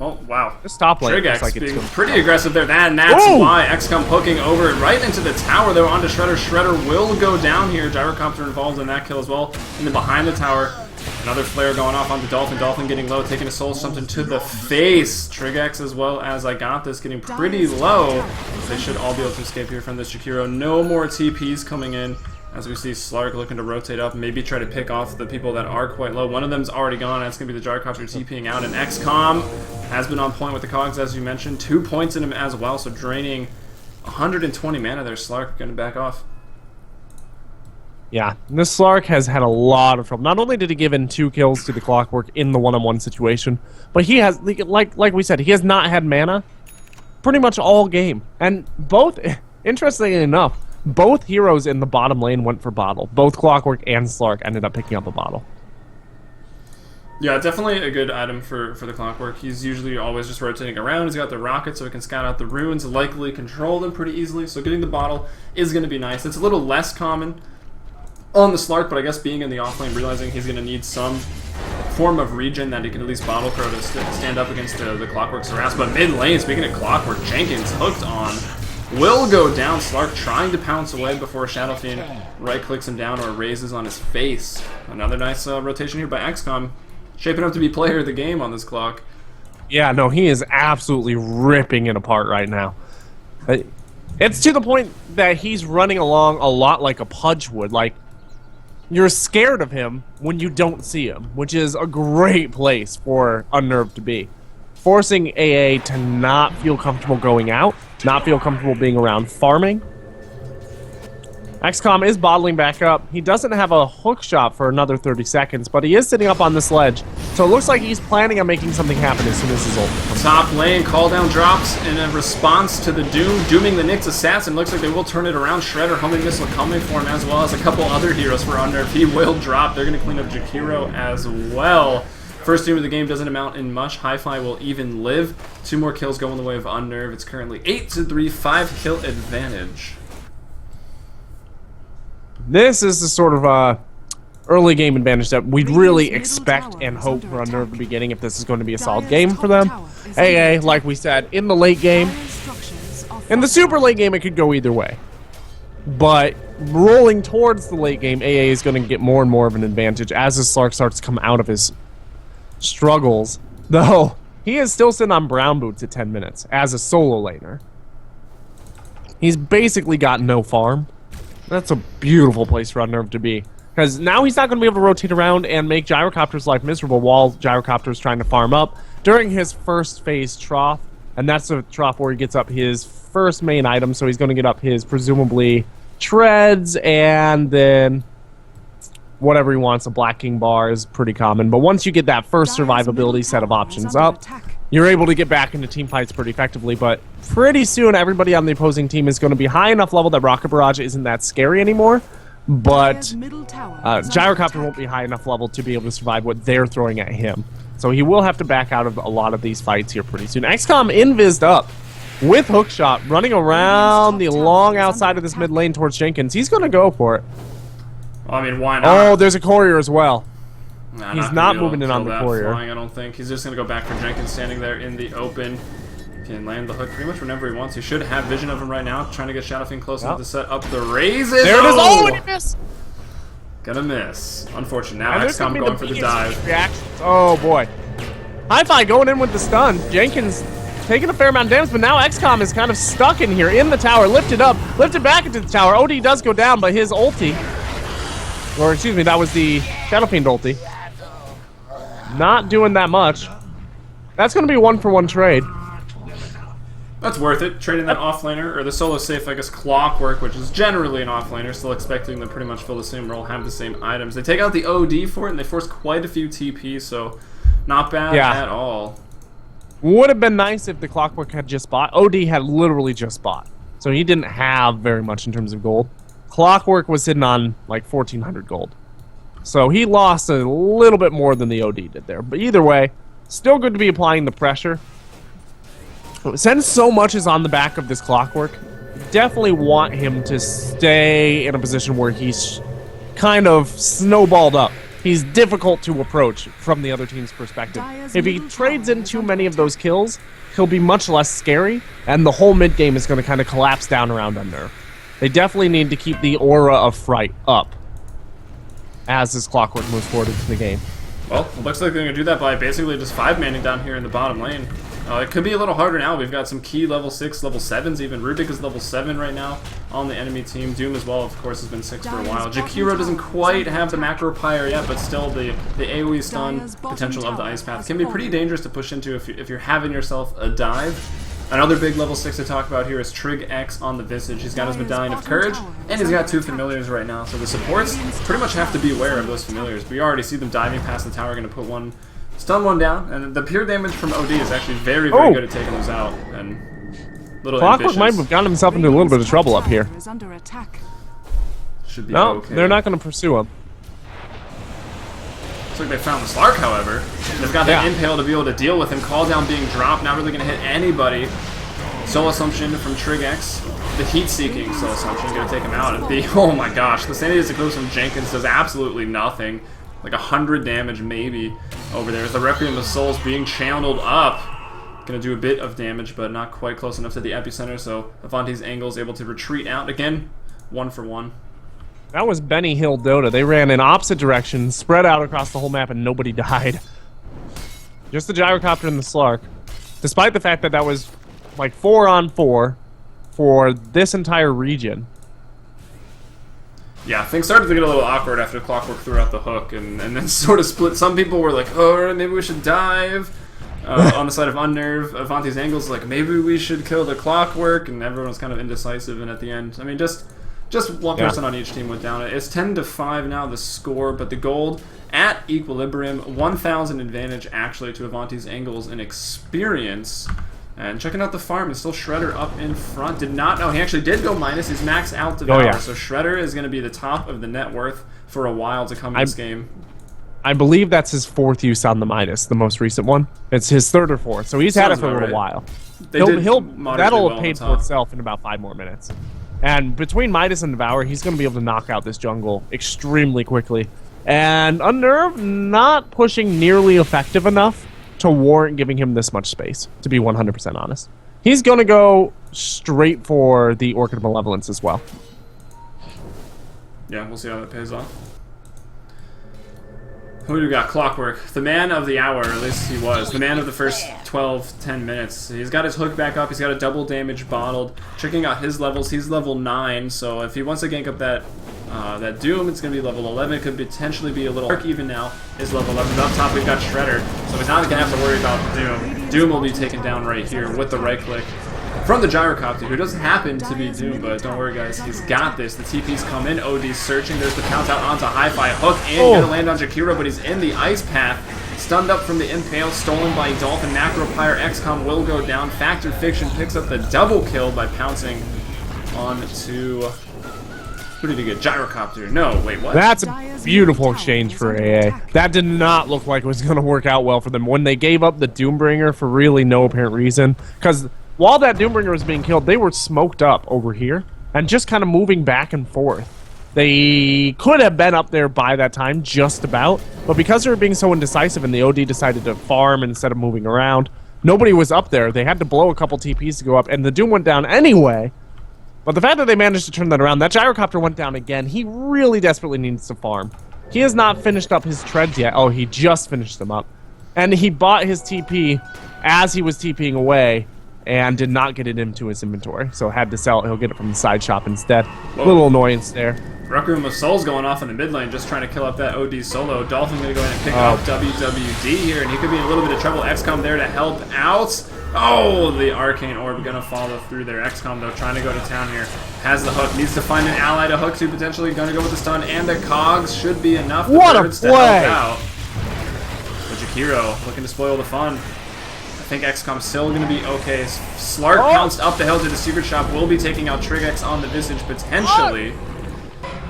Oh, wow. This top lane looks Trigex like it's being going pretty aggressive there. That's why XCOM poking over it right into the tower, though, onto Shredder. Shredder will go down here. Gyrocopter involved in that kill as well. And then behind the tower, another flare going off onto Dolphin. Dolphin getting low, taking a soul something to the face. Trigex as well as I got this getting pretty low. They should all be able to escape here from the Shakiro. No more TPs coming in. As we see Slark looking to rotate up, maybe try to pick off the people that are quite low. One of them's already gone. That's going to be the Gyrocopter TPing out. And XCOM has been on point with the cogs, as you mentioned. 2 points in him as well, so draining 120 mana there. Slark going to back off. Yeah, this Slark has had a lot of trouble. Not only did he give in 2 kills to the Clockwork in the one-on-one situation, but he has, like we said, he has not had mana pretty much all game. And both, interestingly enough, both heroes in the bottom lane went for bottle. Both Clockwork and Slark ended up picking up a bottle. Yeah, definitely a good item for the Clockwork. He's usually always just rotating around. He's got the rocket so he can scout out the runes, likely control them pretty easily. So getting the bottle is going to be nice. It's a little less common on the Slark, but I guess being in the offlane, realizing he's going to need some form of regen that he can at least bottle crow to stand up against the Clockwork's harass. But mid lane, speaking of Clockwork, Jenkins hooked on. Will go down. Slark trying to pounce away before Shadow Fiend right-clicks him down or raises on his face. Another nice rotation here by XCOM. Shaping up to be player of the game on this clock. Yeah, no, he is absolutely ripping it apart right now. It's to the point that he's running along a lot like a Pudge would. Like, you're scared of him when you don't see him, which is a great place for UnNerve to be. Forcing AA to not feel comfortable going out, not feel comfortable being around farming. XCOM is bottling back up. He doesn't have a hook shot for another 30 seconds, but he is sitting up on this ledge. So it looks like he's planning on making something happen as soon as his ult comes. Top lane, call down drops in a response to the Doom, dooming the Nyx assassin. Looks like they will turn it around. Shredder, homing missile coming for him, as well as a couple other heroes for UnNerve. He will drop. They're going to clean up Jakiro as well. First doom of the game doesn't amount in much. Hi-Fi will even live. 2 more kills go in the way of UnNerve. It's currently 8-3, 5-kill advantage. This is the sort of early game advantage that we'd really expect and hope for UnNerve at the beginning if this is going to be a solid game for them. AA, like we said, in the late game. In the super late game, it could go either way. But rolling towards the late game, AA is going to get more and more of an advantage as the Slark starts to come out of his struggles. Though, he is still sitting on brown boots at 10 minutes as a solo laner. He's basically got no farm. That's a beautiful place for UnNerve to be. Because now he's not going to be able to rotate around and make Gyrocopter's life miserable while Gyrocopter's trying to farm up during his first phase trough. And that's a trough where he gets up his first main item, so he's going to get up his, presumably, treads, and then whatever he wants. A Black King bar is pretty common. But once you get that first survivability set of options up, you're able to get back into team fights pretty effectively. But pretty soon, everybody on the opposing team is going to be high enough level that Rocket Barrage isn't that scary anymore. But Gyrocopter won't be high enough level to be able to survive what they're throwing at him. So he will have to back out of a lot of these fights here pretty soon. XCOM invised up with Hookshot, running around the long outside of this mid lane towards Jenkins. He's going to go for it. Well, I mean, why not? Oh, there's a courier as well. Nah, he's not moving in on the courier. Flying, I don't think. He's just going to go back for Jenkins standing there in the open. Can land the hook pretty much whenever he wants. He should have vision of him right now, trying to get Shadowfiend close enough to set up the raises. There it is. Oh, and he missed. Gonna miss. Unfortunate. Now XCOM going for the dive. Reactions. Oh, boy. Hi-Fi going in with the stun. Jenkins taking a fair amount of damage, but now XCOM is kind of stuck in here in the tower. Lifted up, lifted back into the tower. OD does go down, but his ulti, or excuse me, that was the Shadowfiend ulti, not doing that much. That's going to be a 1-for-1 trade. That's worth it. Trading that offlaner, or the solo safe, I guess, Clockwork, which is generally an offlaner, still expecting them to pretty much fill the same role, have the same items. They take out the OD for it, and they force quite a few TPs, so not bad at all. Would have been nice if the Clockwork had just bought. OD had literally just bought, so he didn't have very much in terms of gold. Clockwork was sitting on like 1,400 gold. So he lost a little bit more than the OD did there. But either way, still good to be applying the pressure. Since so much is on the back of this Clockwork, definitely want him to stay in a position where he's kind of snowballed up. He's difficult to approach from the other team's perspective. If he trades in too many of those kills, he'll be much less scary, and the whole mid game is going to kind of collapse down around UnNerve. They definitely need to keep the aura of fright up as this Clockwork moves forward into the game. Well, it looks like they're going to do that by basically just 5-manning down here in the bottom lane. It could be a little harder now. We've got some key level 6, level 7s even. Rubik is level 7 right now on the enemy team. Doom as well, of course, has been 6 for a while. Jakiro doesn't quite have the macro pyre yet, but still the AoE stun potential of the Ice Path can be pretty dangerous to push into if you're having yourself a dive. Another big level 6 to talk about here is Trig X on the Visage. He's got his Medallion of Courage, and he's got 2 familiars right now. So the supports pretty much have to be aware of those familiars. We already see them diving past the tower, going to put one, stun one down, and the pure damage from OD is actually very, very good at taking those out. And little Clockwork might have gotten himself into a little bit of trouble up here. Should be no, okay. They're not going to pursue him. Looks like they found the Slark, however. They've got that Impale to be able to deal with him. Call down being dropped, not really going to hit anybody. Soul Assumption from Trig X. The heat-seeking Soul Assumption is going to take him out. And oh my gosh, the Sanity Eclipse from Jenkins does absolutely nothing. Like 100 damage maybe over there. As the Requiem of Souls being channeled up. Going to do a bit of damage, but not quite close enough to the epicenter. So Avanti's angle is able to retreat out again. 1-for-1. That was Benny Hill Dota. They ran in opposite directions, spread out across the whole map, and nobody died. Just the Gyrocopter and the Slark. Despite the fact that that was like 4-on-4, for this entire region. Yeah, things started to get a little awkward after Clockwork threw out the hook, and then sort of split. Some people were like, oh, maybe we should dive. On the side of UnNerve, Avanti's angles like, maybe we should kill the Clockwork, and everyone was kind of indecisive, and at the end, I mean, just one person on each team went down. It's 10-5 now, the score, but the gold at equilibrium, 1,000 advantage actually to Avanti's angles and experience. And checking out the farm, it's still Shredder up in front. Did not know, he actually did go minus. He's max out Devour, so Shredder is going to be the top of the net worth for a while to come in this game. I believe that's his 4th use on the minus, the most recent one. It's his 3rd or 4th, so he's had it for a little while. That'll have paid for itself in about 5 more minutes. And between Midas and Devour, he's going to be able to knock out this jungle extremely quickly. And UnNerve not pushing nearly effective enough to warrant giving him this much space, to be 100% honest. He's going to go straight for the Orchid of Malevolence as well. Yeah, we'll see how that pays off. Who do we got? Clockwork. The man of the hour, or at least he was. The man of the first 12-10 minutes. He's got his hook back up. He's got a double damage bottled. Checking out his levels, he's level 9, so if he wants to gank up that Doom, it's going to be level 11. It could potentially be a little dark even now. Is level 11. Up top, we've got Shredder, so he's not going to have to worry about Doom. Doom will be taken down right here with the right click from the Gyrocopter, who doesn't happen to be Doom, but don't worry, guys. He's got this. The TP's come in. OD's searching. There's the count out onto Hi-Fi. Hook in. Gonna land on Jakiro, but he's in the ice path. Stunned up from the Impale. Stolen by Dolphin. Macropyre. XCOM will go down. Factor Fiction picks up the double kill by pouncing onto... Who did he get? Gyrocopter. No, wait, what? That's a beautiful exchange for AA. That did not look like it was going to work out well for them when they gave up the Doombringer for really no apparent reason. Because while that Doombringer was being killed, they were smoked up over here and just kind of moving back and forth. They could have been up there by that time, just about, but because they were being so indecisive and the OD decided to farm instead of moving around, nobody was up there. They had to blow a couple TPs to go up, and the Doom went down anyway. But the fact that they managed to turn that around, that Gyrocopter went down again. He really desperately needs to farm. He has not finished up his treads yet. Oh, he just finished them up. And he bought his TP as he was TPing away and did not get it into his inventory. So had to sell it. He'll get it from the side shop instead. A little annoyance there. Rec Room of Souls going off in the mid lane, just trying to kill up that OD solo. Dolphin going to go in and pick up WWD here, and he could be in a little bit of trouble. XCOM there to help out. Oh, the Arcane Orb going to follow through there. XCOM, though, trying to go to town here. Has the hook. Needs to find an ally to hook to. Potentially going to go with the stun. And the Cogs should be enough. What a play! Out. But Jakiro looking to spoil the fun. I think XCOM's still going to be okay. Slark pounced up the hill to the secret shop. Will be taking out Trigex on the Visage, potentially.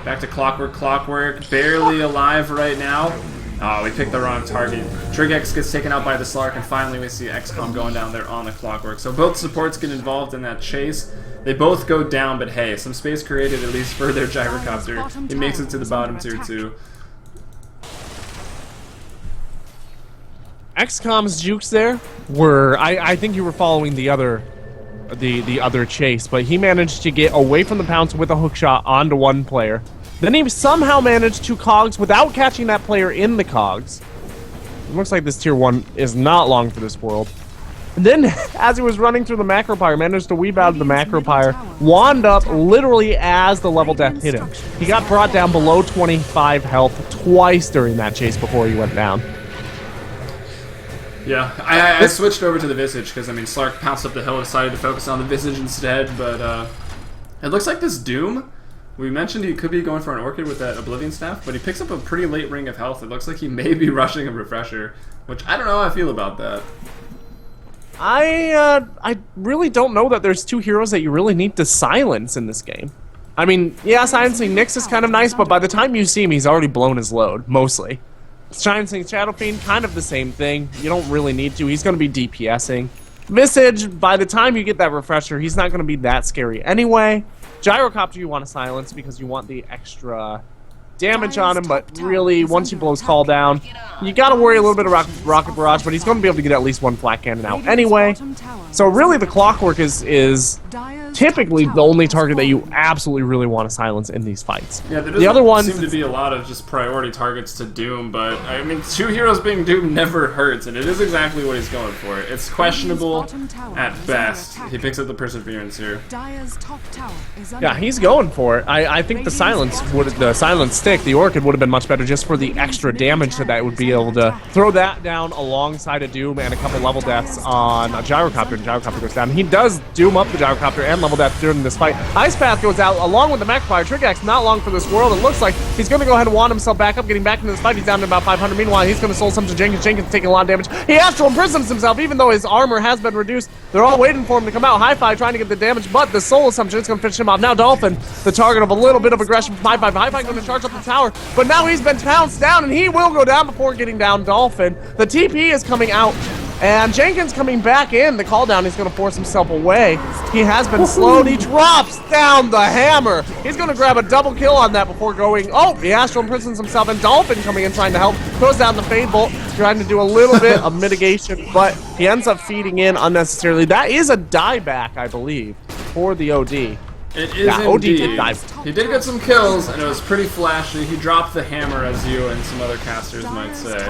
Back to Clockwork. Clockwork, barely alive right now. Oh, we picked the wrong target. Trigex gets taken out by the Slark, and finally we see XCOM going down there on the Clockwork. So both supports get involved in that chase. They both go down, but hey, some space created at least for their Gyrocopter. He makes it to the bottom tier too. XCOM's jukes there were... I think you were following the other chase, but he managed to get away from the pounce with a hook shot onto one player. Then he somehow managed to Cogs without catching that player in the Cogs. It looks like this tier 1 is not long for this world. And then, as he was running through the Macropyre, managed to weave out of the Macropyre, wand up literally as the level death hit him. He got brought down below 25 health twice during that chase before he went down. Yeah, I switched over to the Visage because, I mean, Slark pounced up the hill and decided to focus on the Visage instead, but it looks like this Doom, we mentioned he could be going for an Orchid with that Oblivion Staff, but he picks up a pretty late ring of health. It looks like he may be rushing a Refresher, which I don't know how I feel about that. I really don't know that there's two heroes that you really need to silence in this game. I mean, yeah, silencing Nyx is kind of nice, but by the time you see him, he's already blown his load, mostly. Silencing Shadow Fiend, kind of the same thing. You don't really need to. He's going to be DPSing. Visage, by the time you get that Refresher, he's not going to be that scary anyway. Gyrocopter you want to silence because you want the extra damage on him, but really, once he blows Call down, you got to worry a little bit of Rocket Barrage, but he's going to be able to get at least one Flat Cannon out anyway. So really, the Clockwork is typically the only target that you absolutely really want to silence in these fights. Yeah, there the other ones seem to be a lot of just priority targets to Doom, but I mean, 2 heroes being Doom never hurts, and it is exactly what he's going for. It's questionable at best. He picks up the Perseverance here. Yeah, he's going for it. I think the silence stick, the Orchid, would have been much better just for the extra damage that it would be able to throw that down alongside a Doom and a couple level deaths on a Gyrocopter, and Gyrocopter goes down. He does Doom up the Gyrocopter and level death during this fight. Ice Path goes out along with the Magpie. Trickaxe not long for this world. It looks like he's going to go ahead and wand himself back up, getting back into this fight. He's down to about 500. Meanwhile, he's going to soul some to Jenkins. Jenkins taking a lot of damage. He Astral imprisons himself, even though his armor has been reduced. They're all waiting for him to come out. Hi-Fi trying to get the damage, but the soul assumption is going to finish him off. Now Dolphin, the target of a little bit of aggression from Hi-Fi. Hi-Fi going to charge up the tower, but now he's been pounced down, and he will go down before getting down Dolphin. The TP is coming out, and Jenkins coming back in. The call down, he's going to force himself away. He has been slowed. He drops down the hammer. He's going to grab a double kill on that before going. Oh, he Astral imprisons himself, and Dolphin coming in trying to help. Throws down the Fade Bolt, trying to do a little bit of mitigation, but he ends up feeding in unnecessarily. That is a dieback, I believe, for the OD. It is indeed. He did get some kills, and it was pretty flashy. He dropped the hammer, as you and some other casters might say.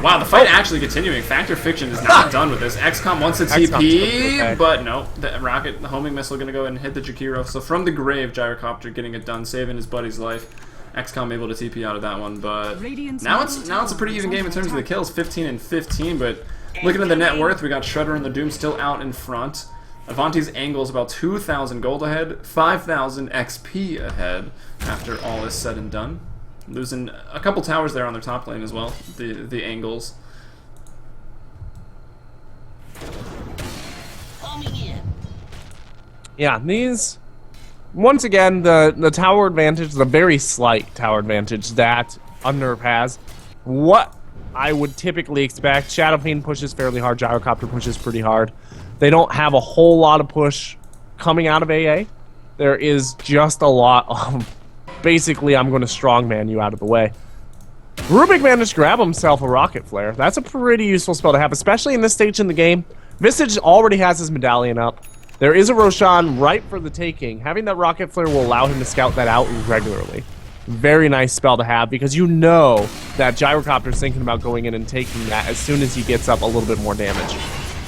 Wow, the fight actually continuing. Factor Fiction is not done with this. XCOM wants a TP, but no. The rocket, the homing missile, going to go ahead and hit the Jakiro. So from the grave, Gyrocopter getting it done, saving his buddy's life. XCOM able to TP out of that one, but now it's a pretty even game in terms of the kills, 15 and 15. But looking at the net worth, we got Shredder and the Doom still out in front. Avanti's angle is about 2,000 gold ahead, 5,000 XP ahead after all is said and done. Losing a couple towers there on their top lane as well, the angles. Yeah, these, once again, the tower advantage, the very slight tower advantage that UnNerve has. What I would typically expect, Shadow Fiend pushes fairly hard, Gyrocopter pushes pretty hard. They don't have a whole lot of push coming out of AA. There is just a lot of, basically, I'm going to strongman you out of the way. Rubik managed to grab himself a Rocket Flare. That's a pretty useful spell to have, especially in this stage in the game. Visage already has his medallion up. There is a Roshan right for the taking. Having that Rocket Flare will allow him to scout that out regularly. Very nice spell to have, because you know that Gyrocopter is thinking about going in and taking that as soon as he gets up a little bit more damage.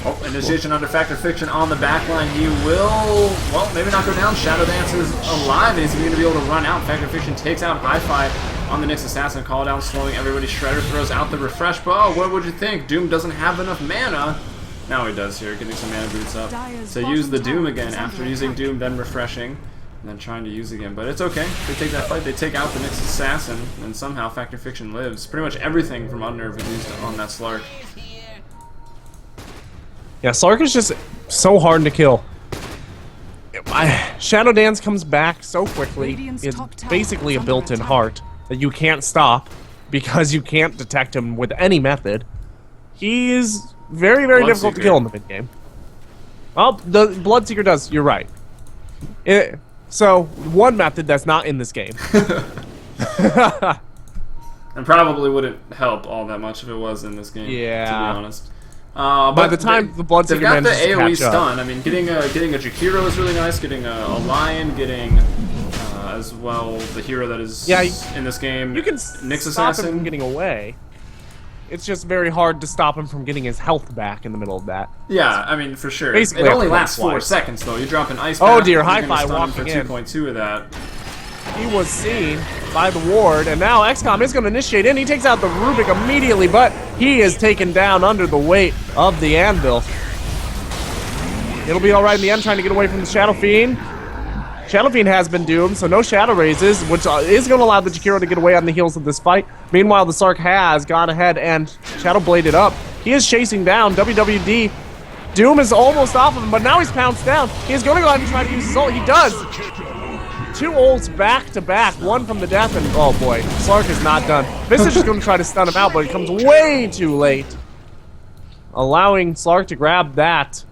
Oh, initiation under Factor Fiction on the backline. He will, well, maybe not go down. Shadow Dance is alive, and he's going to be able to run out. Factor Fiction takes out Hi-Fi on the Nyx Assassin. Call down, slowing everybody. Shredder throws out the refresh bow. What would you think? Doom doesn't have enough mana. Now he does here, getting some mana boots up. So use the Doom again after using Doom, then refreshing, and then trying to use again. But it's okay. They take that fight. They take out the Nyx Assassin, and somehow Factor Fiction lives. Pretty much everything from UnNerve is used on that Slark. Yeah, Slark is just so hard to kill. Shadow Dance comes back so quickly. It's basically a built-in heart that you can't stop because you can't detect him with any method. He's very, very difficult to kill in the mid-game. Well, the Bloodseeker does, you're right. So, one method that's not in this game. And probably wouldn't help all that much if it was in this game, yeah, to be honest. By the time the Bloodseeker manages to catch up. They've got the AoE stun. I mean, getting a Jakiro is really nice. Getting a Lion, getting as well the hero that is in this game. You can Nyx stop Assassin. him from getting away. It's just very hard to stop him from getting his health back in the middle of that. Yeah, I mean, for sure. Basically, it only lasts 4 seconds, though. You drop an Ice Path. Oh dear, Hi-Fi walking in. 2.2 of that. He was seen by the ward, and now XCOM is going to initiate in. He takes out the Rubik immediately, but he is taken down under the weight of the Anvil. It'll be alright in the end, trying to get away from the Shadow Fiend. Shadow Fiend has been doomed, so no Shadow Raises, which is going to allow the Jakiro to get away on the heels of this fight. Meanwhile, the Slark has gone ahead and Shadow Bladed up. He is chasing down WWD. Doom is almost off of him, but now he's pounced down. He's going to go ahead and try to use his ult. He does! 2 ults back to back, one from the death, and oh boy, Slark is not done. Visage is going to try to stun him out, but he comes way too late, allowing Slark to grab that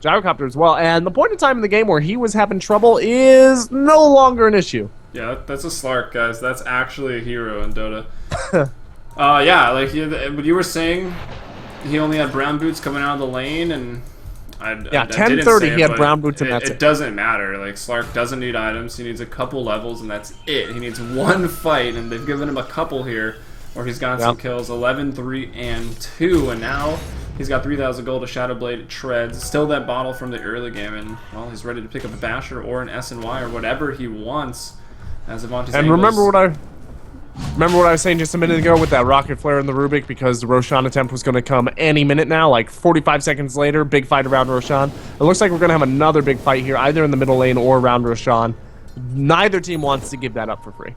Gyrocopter as well. And the point in time in the game where he was having trouble is no longer an issue. Yeah, that's a Slark, guys. That's actually a hero in Dota. Yeah, like you were saying, he only had brown boots coming out of the lane, and Yeah, 10:30 he had brown boots and that's it. It doesn't matter. Like, Slark doesn't need items. He needs a couple levels and that's it. He needs one fight, and they've given him a couple here where he's got some kills, 11, 3, and 2, and now he's got 3,000 gold, a Shadow Blade, treads, still that bottle from the early game, and well, he's ready to pick up a Basher or an S&Y or whatever he wants as Avanti's And remember what I was saying just a minute ago with that rocket flare and the Rubik, because the Roshan attempt was going to come any minute now, like 45 seconds later, big fight around Roshan. It looks like we're going to have another big fight here, either in the middle lane or around Roshan. Neither team wants to give that up for free.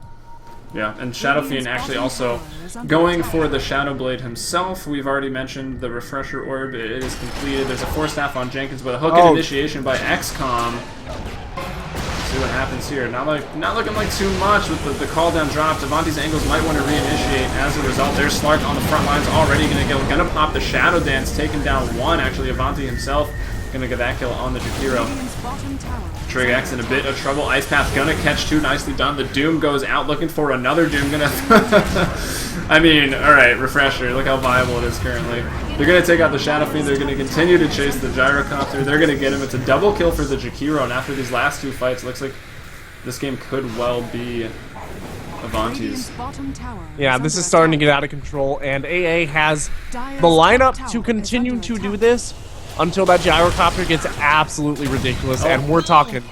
Yeah, and Shadow Fiend actually also going for the Shadow Blade himself. We've already mentioned the Refresher Orb. It is completed. There's a Force Staff on Jenkins, but a hook and initiation by XCOM. See what happens here. Not looking like too much with the call down dropped. Avanti's angles might want to reinitiate. As a result, there's Slark on the front lines already gonna pop the Shadow Dance, taking down one. Actually, Avanti himself gonna get that kill on the Jakiro. Trig X in a bit of trouble. Ice Path gonna catch two. Nicely done. The Doom goes out looking for another Doom. I mean, alright, Refresher. Look how viable it is currently. They're gonna take out the Shadow Fiend. They're gonna continue to chase the Gyrocopter. They're gonna get him. It's a double kill for the Jakiro, and after these last two fights, it looks like this game could well be Avanti's. Yeah, this is starting to get out of control, and AA has the lineup to continue to do this until that Gyrocopter gets absolutely ridiculous, and we're talking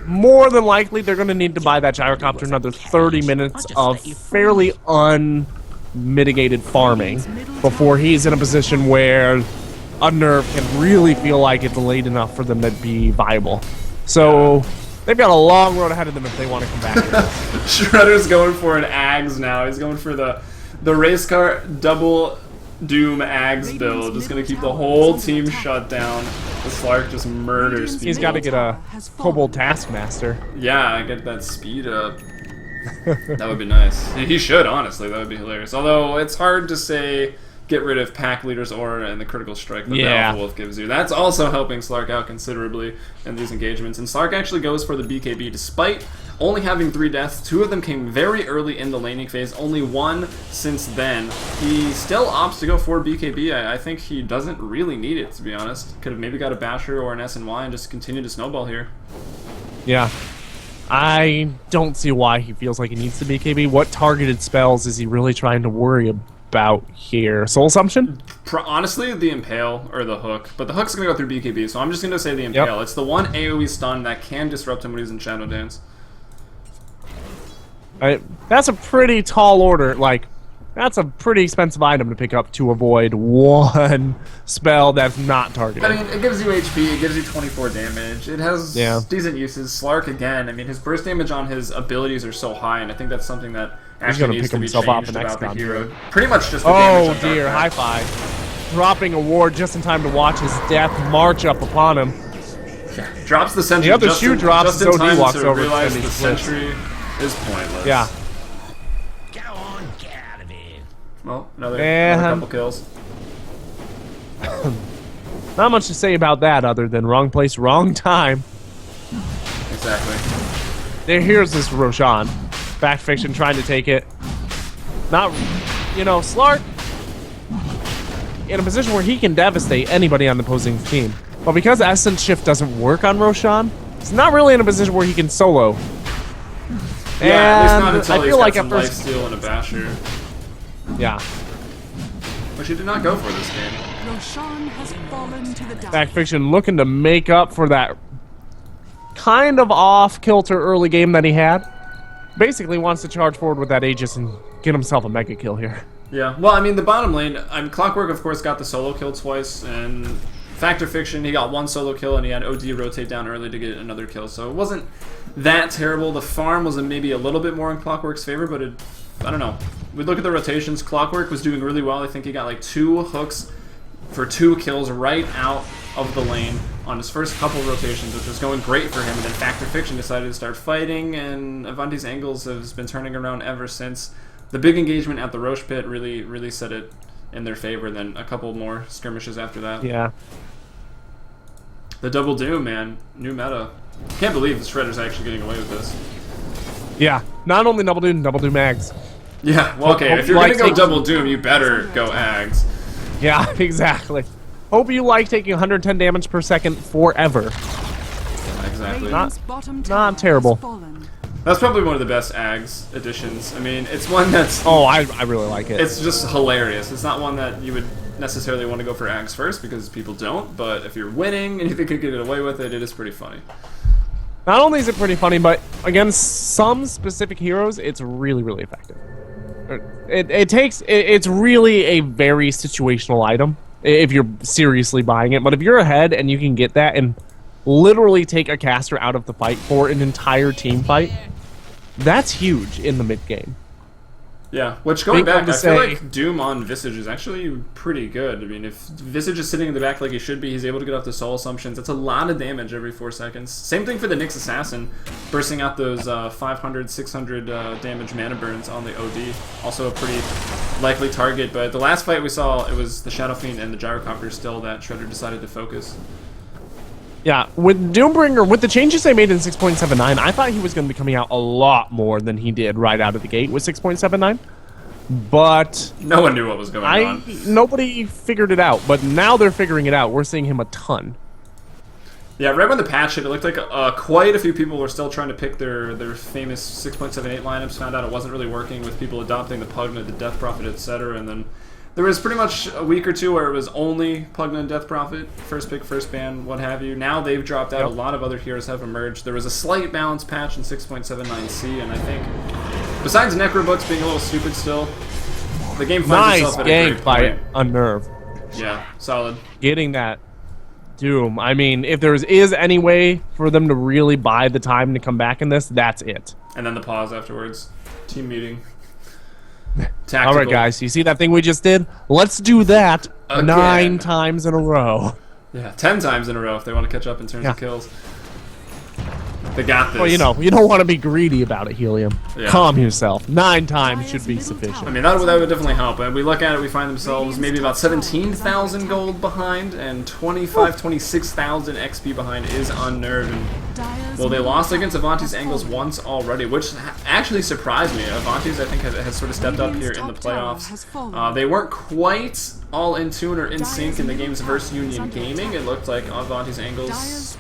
more than likely they're going to need to buy that Gyrocopter another 30 minutes of fairly unmitigated farming before he's in a position where UnNerve can really feel like it's late enough for them to be viable. So they've got a long road ahead of them if they want to come back here. Shredder's going for an Ags now. He's going for the race car double Doom Ags build. Just gonna keep the whole team shut down. The Slark just murders people. He's got to get a Kobold Taskmaster. Yeah, get that speed up. That would be nice. He should, honestly. That would be hilarious. Although, it's hard to say get rid of Pack Leader's Aura and the Critical Strike that the Alpha Wolf gives you. That's also helping Slark out considerably in these engagements. And Slark actually goes for the BKB despite only having 3 deaths. 2 of them came very early in the laning phase, only 1 since then. He still opts to go for BKB. I think he doesn't really need it, to be honest. Could have maybe got a Basher or an S&Y and just continue to snowball here. Yeah. I don't see why he feels like he needs the BKB. What targeted spells is he really trying to worry about here? Soul Assumption? Honestly, the Impale or the Hook. But the Hook's going to go through BKB, so I'm just going to say the Impale. Yep. It's the one AoE stun that can disrupt him when he's in Shadow Dance. That's a pretty tall order. Like, that's a pretty expensive item to pick up to avoid one spell that's not targeted. I mean, it gives you HP, it gives you 24 damage. It has decent uses. Slark, again, I mean, his burst damage on his abilities are so high, and I think that's something that actually needs to be changed about the hero. Pretty much just the damage. Oh dear, high five. Dropping a ward just in time to watch his death march up upon him. Yeah. Drops the sentry. The other shoe drops, so he walks over realize the sentry is pointless. Yeah. Go on, get out of here. Well, another couple kills. Not much to say about that other than wrong place, wrong time. Exactly. Here's this Roshan. Fact Fiction trying to take it. Not, Slark in a position where he can devastate anybody on the opposing team. But because Essence Shift doesn't work on Roshan, he's not really in a position where he can solo. Yeah, at least not until I feel like some lifesteal and a Basher. Yeah. Which he did not go for this game. Roshan has fallen to the dark. Fact Fiction looking to make up for that kind of off-kilter early game that he had. Basically wants to charge forward with that Aegis and get himself a mega kill here. Yeah, well, I mean, the bottom lane, Clockwork, of course, got the solo kill twice, and Factor Fiction, he got 1 solo kill, and he had OD rotate down early to get another kill, so it wasn't that terrible. The farm was maybe a little bit more in Clockwork's favor, but I don't know. We look at the rotations. Clockwork was doing really well. I think he got like 2 hooks for 2 kills right out of the lane on his first couple rotations, which was going great for him. And then Factor Fiction decided to start fighting, and Avanti's angles has been turning around ever since. The big engagement at the Roche Pit really set it in their favor. Then a couple more skirmishes after that. Yeah. The Double Doom, man. New meta. Can't believe the Shredder's actually getting away with this. Yeah. Not only Double Doom Mags. Yeah, well, okay, if you're going to go Double Doom, you better go Ags. Yeah, exactly. Hope you like taking 110 damage per second forever. Yeah, exactly. Not terrible. That's probably one of the best Ags additions. I mean, it's one that's... Oh, I really like it. It's just hilarious. It's not one that you would necessarily want to go for Ags first because people don't, but if you're winning and you think you can get away with it, it is pretty funny. Not only is it pretty funny, but against some specific heroes, it's really, really effective. It's really a very situational item if you're seriously buying it, but if you're ahead and you can get that and literally take a caster out of the fight for an entire team fight, that's huge in the mid game. Yeah, which going back, I feel like Doom on Visage is actually pretty good. I mean, if Visage is sitting in the back like he should be, he's able to get off the soul assumptions. That's a lot of damage every 4 seconds. Same thing for the Nyx Assassin, bursting out those 500, 600 damage mana burns on the OD. Also a pretty likely target, but the last fight we saw, it was the Shadow Fiend and the Gyrocopter still that Shredder decided to focus. Yeah, with Doombringer, with the changes they made in 6.79, I thought he was going to be coming out a lot more than he did right out of the gate with 6.79. But no one knew what was going on. Nobody figured it out, but now they're figuring it out. We're seeing him a ton. Yeah, right when the patch hit, it looked like quite a few people were still trying to pick their famous 6.78 lineups, found out it wasn't really working with people adopting the Pugna, the Death Prophet, etc. And then there was pretty much a week or two where it was only Pugna and Death Prophet, first pick, first ban, what have you. Now they've dropped out. Yep. A lot of other heroes have emerged. There was a slight balance patch in 6.79C, and I think, besides Necrobooks being a little stupid still, the game finds itself at a great point. UnNerve. Yeah, solid. Getting that Doom. I mean, if there is any way for them to really buy the time to come back in this, that's it. And then the pause afterwards. Team meeting. All right, guys, you see that thing we just did? Let's do that again. 9 times in a row. Yeah, 10 times in a row if they want to catch up in terms of kills. They got this. Well, you know, you don't want to be greedy about it, Helium. Yeah. Calm yourself. 9 times should be sufficient. I mean, that would definitely help. And we look at it, we find themselves maybe about 17,000 gold behind, and 26,000 XP behind is UnNerve. And, well, they lost against Avanti's Angles once already, which actually surprised me. Avanti's, I think, has sort of stepped up here in the playoffs. They weren't quite all in tune or in sync in the games versus Union Gaming. It looked like Avanti's Angles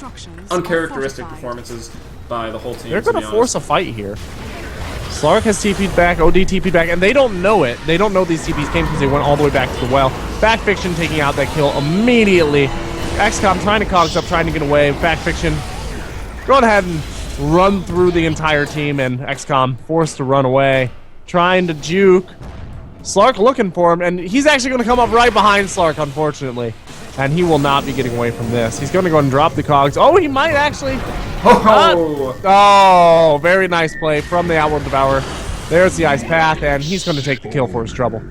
uncharacteristic performances by the whole team. They're going to force a fight here. Slark has TP'd back, OD TP'd back, and they don't know it. They don't know these TPs came because they went all the way back to the well. Backfiction taking out that kill immediately. XCOM trying to cogs up, trying to get away. Backfiction going ahead and run through the entire team, and XCOM forced to run away. Trying to juke. Slark looking for him, and he's actually going to come up right behind Slark, unfortunately. And he will not be getting away from this. He's going to go and drop the cogs. Oh, he might actually... Oh, very nice play from the Outward Devourer. There's the Ice Path, and he's going to take the kill for his trouble.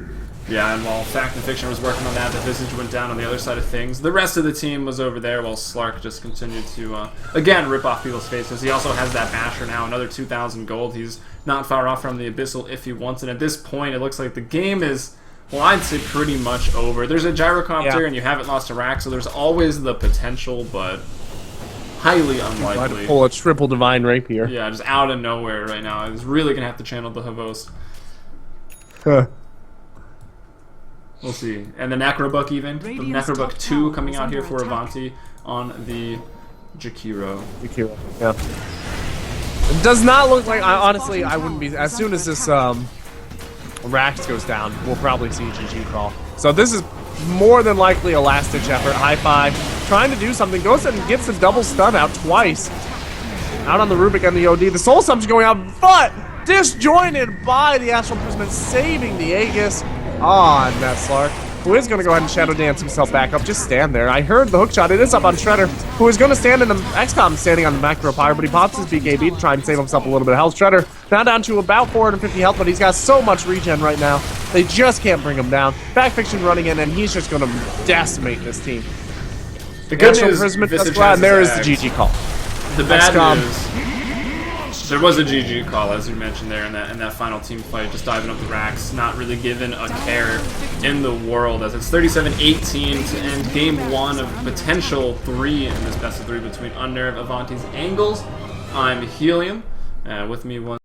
Yeah, and while Fact and Fiction was working on that, the Visage went down on the other side of things. The rest of the team was over there while Slark just continued to, again, rip off people's faces. He also has that Basher now, another 2,000 gold. He's not far off from the Abyssal if he wants it. At this point, it looks like the game is, well, I'd say pretty much over. There's a Gyrocopter, and you haven't lost a rack, so there's always the potential, but highly unlikely. Trying to pull a triple Divine Rapier. Yeah, just out of nowhere right now. I was really going to have to channel the Havos. Huh. We'll see. And the Necrobook event, the Necrobook 2 coming out here for Avanti on the Jakiro. Jakiro, yeah. It does not look like, honestly, I wouldn't be, as soon as this Rax goes down, we'll probably see GG call. So this is more than likely a last-ditch effort. High five, trying to do something, goes and gets the double stun out twice. Out on the Rubik and the OD. The Soul Sump's going out, but disjointed by the Astral Imprisonment, saving the Aegis on that Slark, who is going to go ahead and Shadow Dance himself back up. Just stand there. I heard the hook shot. It is up on Shredder, who is going to stand in the XCOM standing on the Macro Pyre, but he pops his BKB to try and save himself a little bit of health. Shredder now down to about 450 health, but he's got so much regen right now. They just can't bring him down. Backfiction running in, and he's just going to decimate this team. The good news is and there is the GG call. The bad news, there was a GG call, as you mentioned there, in that final team fight, just diving up the racks, not really given a care in the world, as it's 37-18 to end game 1 of potential 3 in this best of 3 between UnNerve, Avanti's Angles. I'm Helium, with me one.